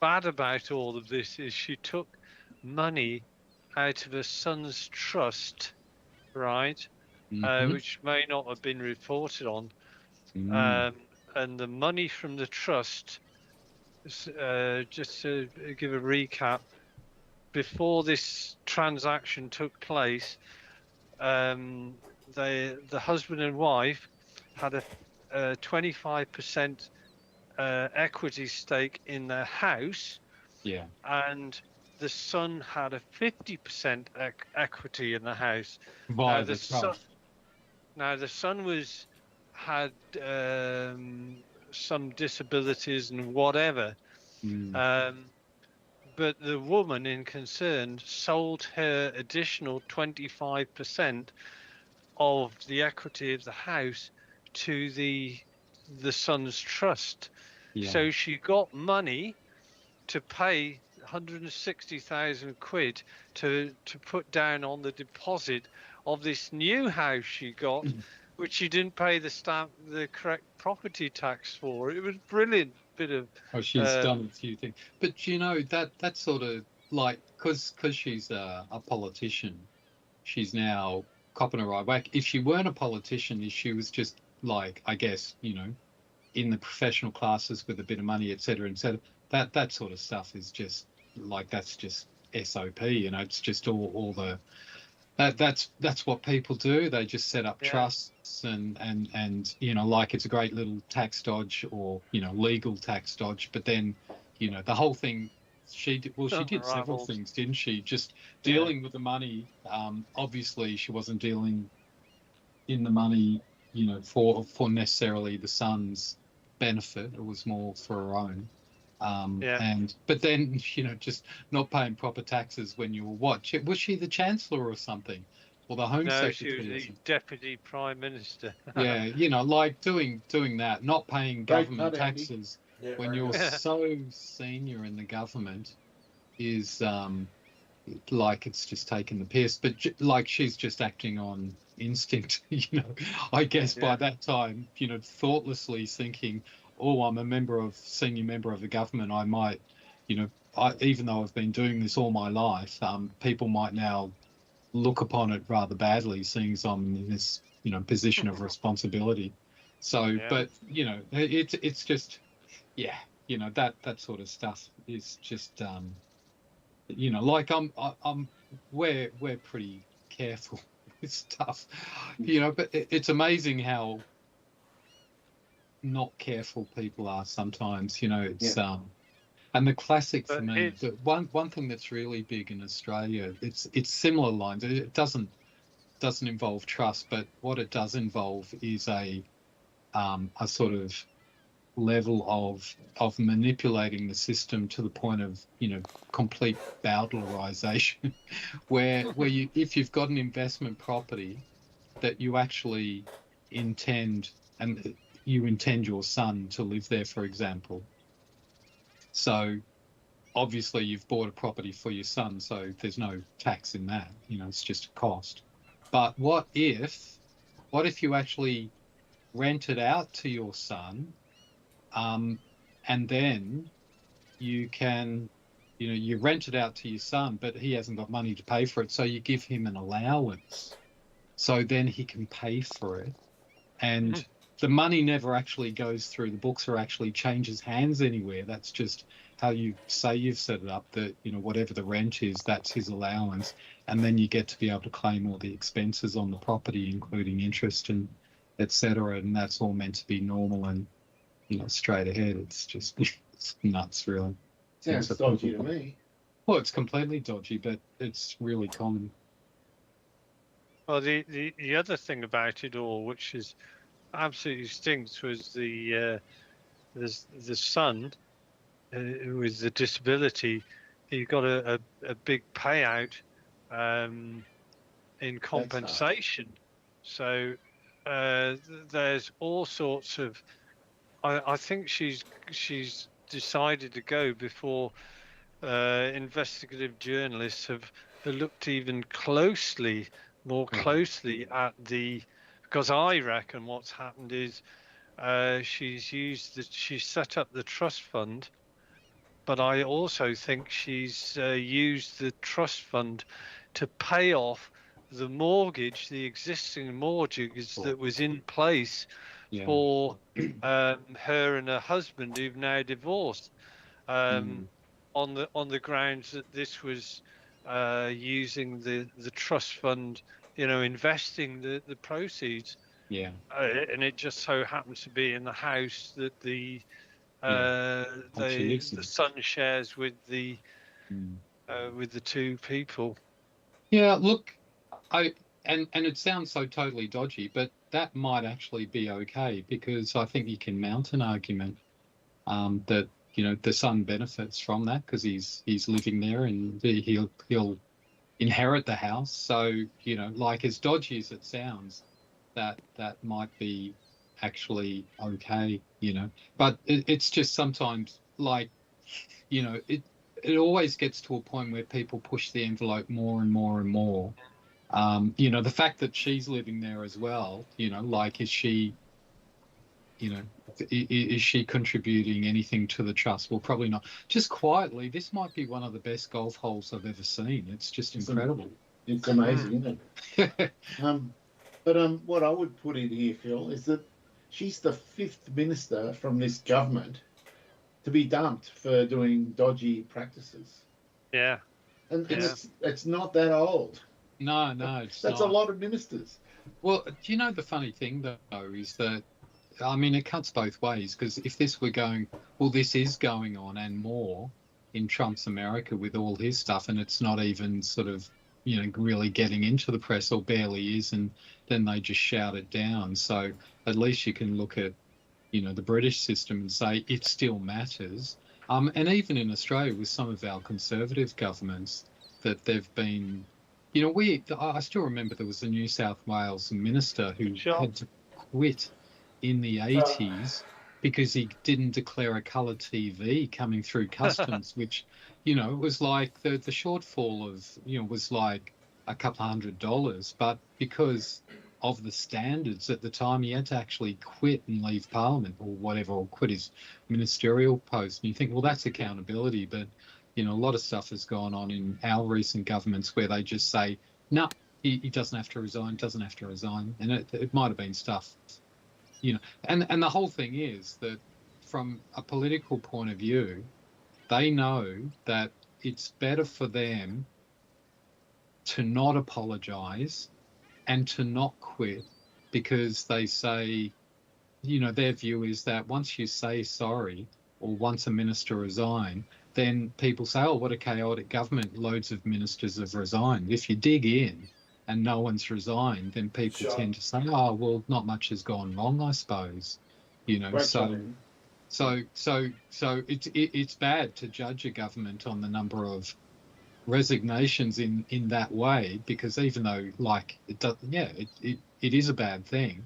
bad about all of this is she took money out of her son's trust, right? Which may not have been reported on. And the money from the trust, just to give a recap, before this transaction took place, the husband and wife had a 25% equity stake in their house. Yeah. And the son had a 50% equity in the house. By the trust. Now the son had some disabilities and whatever, but the woman in concern sold her additional 25% of the equity of the house to the son's trust. Yeah. So she got money to pay 160,000 quid to put down on the deposit of this new house she got, which she didn't pay the correct property tax for. It was brilliant bit of. Oh, she's done a few things, but you know that sort of like because she's a politician, she's now copping a right whack. If she weren't a politician, if she was just like, I guess, in the professional classes with a bit of money, et cetera, that sort of stuff is just like, that's just SOP. It's just all the that's what people do. They just set up trusts and like it's a great little tax dodge or legal tax dodge. But then the whole thing, she did several things, didn't she? Just dealing with the money. Obviously, she wasn't dealing in the money, for necessarily the son's benefit. It was more for her own. But then just not paying proper taxes when you were was she the Chancellor or something, or the Home Secretary? No, she was the Deputy Prime Minister. Yeah, like doing that, not paying government taxes when you're so senior in the government is like, it's just taking the piss. But like, she's just acting on instinct, I guess by that time, thoughtlessly thinking, oh, I'm a senior member of the government, I might, even though I've been doing this all my life, people might now look upon it rather badly, seeing as I'm in this, position of responsibility. So, but, it's just, that sort of stuff is just, like we're pretty careful with stuff, but it's amazing how not careful people are sometimes. It's and the classic for me, the one thing that's really big in Australia, it's similar lines. It doesn't involve trust, but what it does involve is a sort of level of manipulating the system to the point of complete bowdlerization, where you, if you've got an investment property that you actually intend your son to live there, for example. So obviously you've bought a property for your son, so there's no tax in that, it's just a cost. But what if you actually rent it out to your son, and then you can, you rent it out to your son, but he hasn't got money to pay for it, so you give him an allowance, so then he can pay for it, and the money never actually goes through the books or actually changes hands anywhere. That's just how you say you've set it up, that whatever the rent is, that's his allowance, and then you get to be able to claim all the expenses on the property, including interest and etc. And that's all meant to be normal and straight ahead. It's just it's nuts, really. Sounds dodgy to me. Well, it's completely dodgy, but it's really common. Well, the other thing about it all, which is absolutely stinks, was the son with the disability. He got a big payout in compensation. So there's all sorts of. I think she's decided to go before investigative journalists have looked even more closely at the. Because I reckon what's happened is she's set up the trust fund, but I also think she's used the trust fund to pay off the mortgage, the existing mortgage that was in place for her and her husband, who've now divorced, on the grounds that this was using the trust fund, investing the proceeds. And it just so happens to be in the house that the son shares with the two people. Yeah, look, and it sounds so totally dodgy, but that might actually be okay, because I think you can mount an argument that the son benefits from that because he's living there and he'll inherit the house. So like, as dodgy as it sounds, that might be actually okay, but it's just sometimes like, it always gets to a point where people push the envelope more and more and more. The fact that she's living there as well, like, is she contributing anything to the trust? Well, probably not. Just quietly, this might be one of the best golf holes I've ever seen. It's just incredible. It's amazing, isn't it? What I would put in here, Phil, is that she's the 5th minister from this government to be dumped for doing dodgy practices. Yeah. And Yeah. it's not that old. No, it's That's not. a lot of ministers. Well, do you know the funny thing though is that, I mean, it cuts both ways, because if this were going, well, this is going on and more in Trump's America with all his stuff, and it's not even sort of, you know, really getting into the press, or barely is, and then they just shout it down. So at least you can look at, you know, the British system and say it still matters. And even in Australia with some of our conservative governments, that they've been, you know, I still remember there was a New South Wales minister who Sure. had to quit in the 80s because he didn't declare a colour TV coming through customs, which, you know, was like the shortfall of, you know, was like a couple $100. But because of the standards at the time, he had to actually quit and leave Parliament or whatever, or quit his ministerial post. And you think, well, that's accountability. But, you know, a lot of stuff has gone on in our recent governments where they just say, no, he doesn't have to resign, And it might have been stuff, you know. And the whole thing is that from a political point of view, they know that it's better for them to not apologise and to not quit, because they say, you know, their view is that once you say sorry, or once a minister resign, then people say, oh, what a chaotic government, loads of ministers have resigned. If you dig in and no one's resigned, then people tend to say, oh, well, not much has gone wrong, I suppose. You know, so it's bad to judge a government on the number of resignations in that way, because even though, like, it does, yeah, it is a bad thing,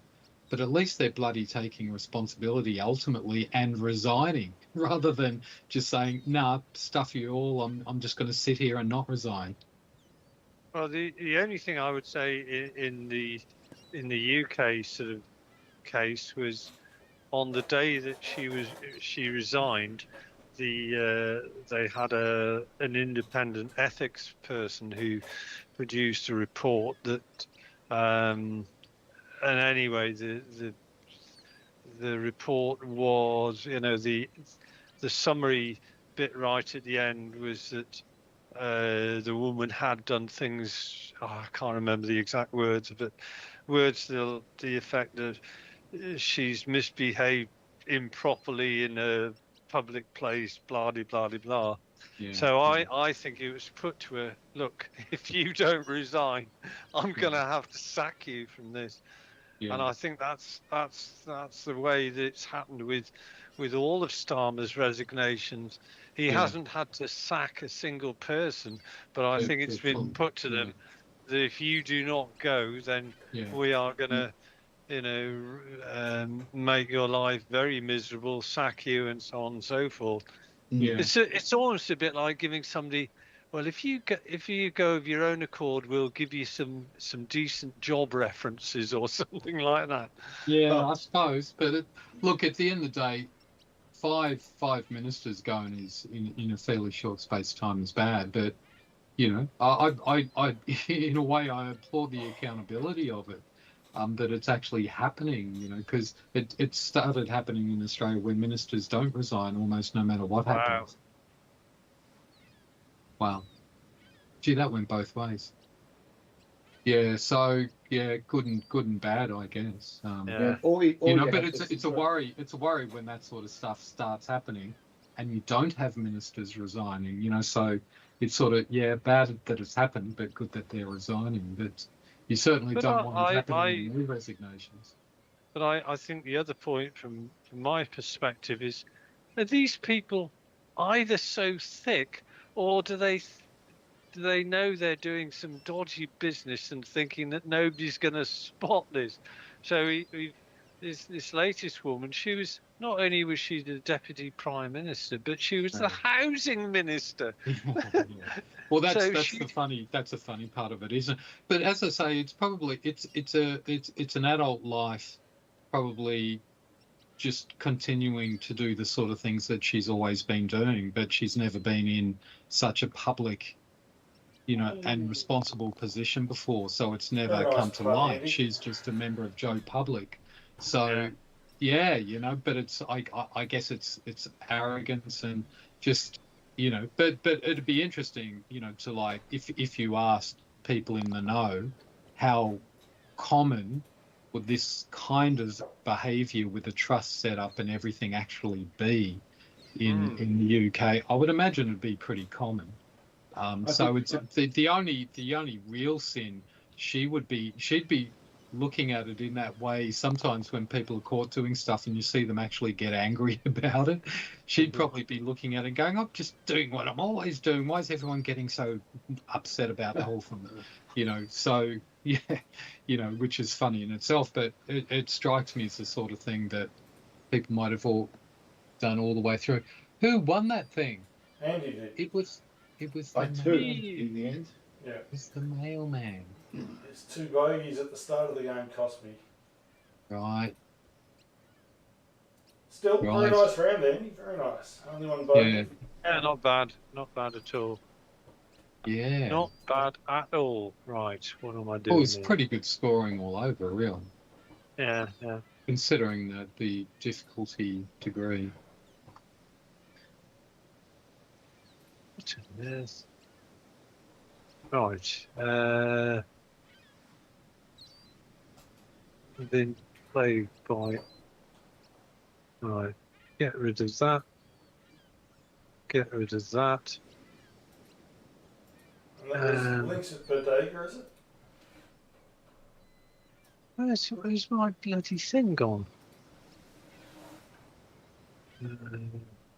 but at least they're bloody taking responsibility ultimately and resigning, rather than just saying, nah, stuff you all, I'm just going to sit here and not resign. Well, the only thing I would say in the UK sort of case was, on the day that she resigned, they had an independent ethics person who produced a report that, and anyway, the report was, you know, the summary bit right at the end was that the woman had done things, I can't remember the exact words, but words to the effect that she's misbehaved improperly in a public place, blah, blah, blah, blah. Yeah, so I think it was put to her, look, if you don't resign, I'm going to have to sack you from this. Yeah. And I think that's the way that it's happened with all of Starmer's resignations. He hasn't had to sack a single person, but I think it's been put to them that if you do not go, then we are going to, you know, make your life very miserable, sack you, and so on and so forth. Yeah. It's almost a bit like giving somebody, well, if you go of your own accord, we'll give you some decent job references or something like that. Yeah, I suppose. But look, at the end of the day, five ministers going is in a fairly short space of time is bad. But you know, I in a way I applaud the accountability of it. That it's actually happening, you know, because it started happening in Australia where ministers don't resign almost no matter what happens. Wow. Gee, that went both ways. Yeah, so yeah, good and bad, I guess. You know, but it's a worry. It's a worry when that sort of stuff starts happening, and you don't have ministers resigning. You know, so it's sort of bad that it's happened, but good that they're resigning. But you certainly don't want it happening in new resignations. But I think the other point from my perspective is, are these people either so thick, or do they know they're doing some dodgy business and thinking that nobody's going to spot this? So this latest woman, she was, not only was she the deputy prime minister, but she was the housing minister. Well, that's the funny part of it, isn't it? But as I say, it's probably it's an adult life, probably just continuing to do the sort of things that she's always been doing, but she's never been in such a public, and responsible position before, so it's never Very nice come to pun, light. Andy. She's just a member of Joe Public. So yeah, but it's I guess it's arrogance and just but it'd be interesting, to like if you asked people in the know how common would this kind of behavior with a trust set up and everything actually be in the UK. I would imagine it'd be pretty common. So it's the only real sin she'd be looking at it in that way. Sometimes when people are caught doing stuff and you see them actually get angry about it, she'd probably be looking at it going, I'm just doing what I'm always doing. Why is everyone getting so upset about the whole thing? So yeah, which is funny in itself, but it strikes me as the sort of thing that people might have all done all the way through. Who won that thing? Andy did. It was By the two mail- in the end. Yeah. It was the mailman. It's 2 bogeys at the start of the game cost me. Right. Still, Right. very nice round, Andy. Very nice. Only 1 bogey. Yeah. Yeah, not bad. Not bad at all. Yeah. Not bad at all. Right, what am I doing? Oh, it's here? pretty good scoring all over, really, Yeah. considering the difficulty degree. What's in this? Right. Then play by. Right. Get rid of that. Get rid of that. And that was links at Bodega, is it? Where's my bloody thing gone?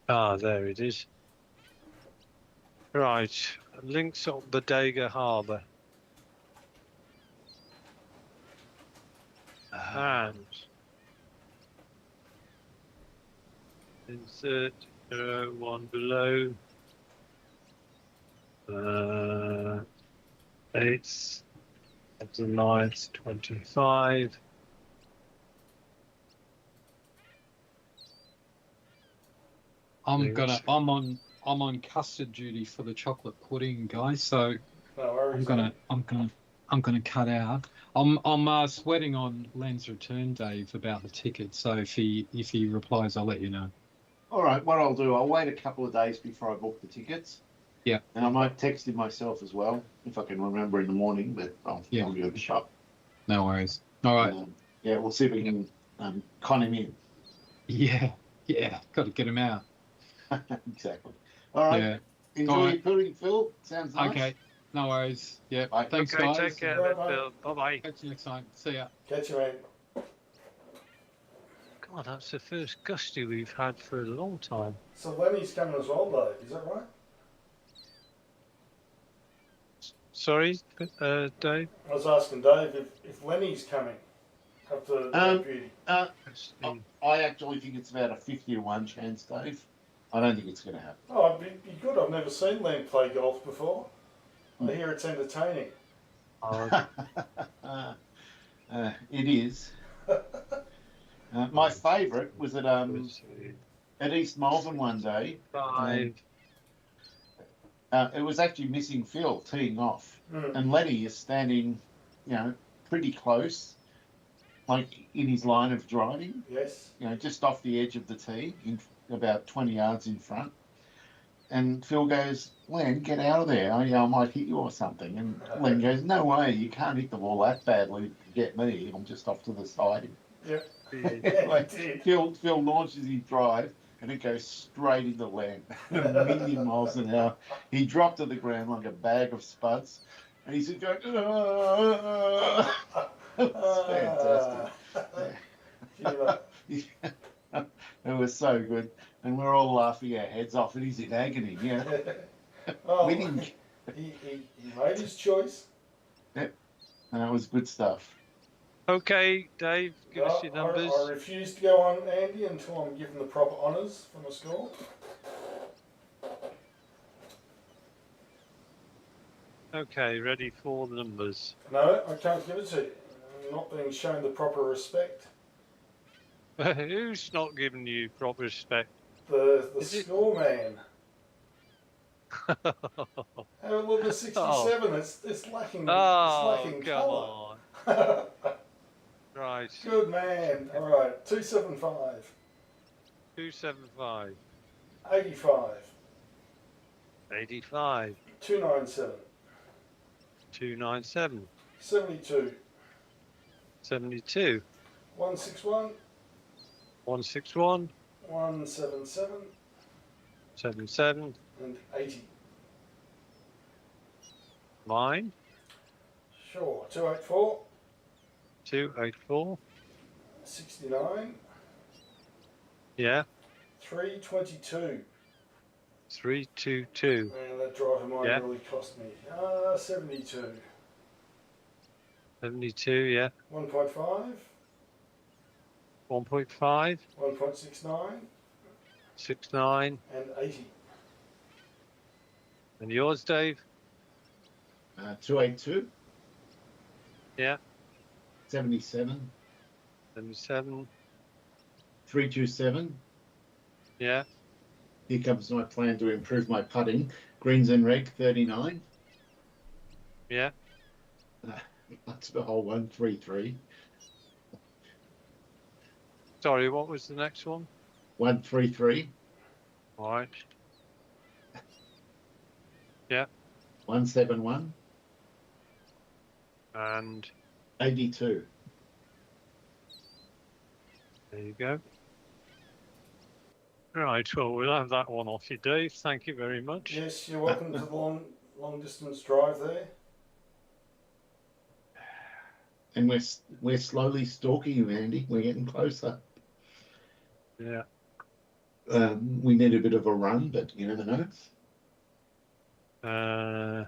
There it is. Right, links on Bodega Harbour. And insert 1 below. 8th of the 9th, 25. I'm on custard duty for the chocolate pudding, guys. So No worries. I'm gonna cut out. I'm sweating on Len's return, Dave, about the ticket. So if he replies, I'll let you know. All right, what I'll do, I'll wait a couple of days before I book the tickets. Yeah. And I might text him myself as well, if I can remember in the morning, but I'll give it a shot. No worries. All right. Yeah, we'll see if we can con him in. Yeah. Got to get him out. Exactly. All right. Yeah. Enjoy All your right. pudding, Phil. Sounds nice. Okay. No worries. Yeah. Bye. Thanks, Okay, guys. take care, Bye-bye. Bye bye. Catch you next time. See ya. Catch you, man. God, that's the first gusty we've had for a long time. So Lenny's coming as well, Dave. Is that right? Sorry, Dave? I was asking Dave if Lenny's coming up to Beauty. I actually think it's about a 50-1 chance, Dave. I don't think it's going to happen. Oh, it'd be good. I've never seen Len play golf before. I hear it's entertaining. It is. My favourite was at East Malvern one day. 5. It was actually missing Phil teeing off, Mm. and Lenny is standing, pretty close, like in his line of driving. Yes. Just off the edge of the tee, about 20 yards in front. And Phil goes, Len, get out of there. I might hit you or something. And Len goes, no way, you can't hit the ball that badly to get me. I'm just off to the side. Yep. Like, Phil launches his drive and it goes straight into Len at a million miles an hour. He dropped to the ground like a bag of spuds. And he's going, It's fantastic. It was so good. And we're all laughing our heads off and he's in agony. Oh, Winning. he made his choice. And it was good stuff. Okay, Dave, give us your numbers. I refuse to go on, Andy, until I'm given the proper honours for my score. Okay, ready for the numbers. No, I can't give it to you. I'm not being shown the proper respect. Who's not giving you proper respect? The Is it- score man. Have a look at 67. It's lacking. Oh, it's lacking come colour. on. Right. Good man. All right. 275. 275. 85. 85. 297. 297. 72. 72. 161. 161. 177. 77. And 80. Mine. Sure. 284. 284. 69. Yeah. 322. 322. And that drive of mine Yeah. really cost me 72. 72. Yeah. 1.5. 1.5. 1.69. 69. And 80. And yours, Dave? 282. Yeah. 77. 77. 327. Yeah. Here comes my plan to improve my putting. Greens and reg 39. Yeah. That's the whole one. 3-3. Sorry, what was the next one? 1-3-3. All right. Yeah. 171. And 82. there you go. Right, well, we'll have that one off you, Dave. Thank you very much. Yes, you're welcome to the long distance drive there. And we're slowly stalking you, Andy. We're getting closer. Yeah. We need a bit of a run, but you never know.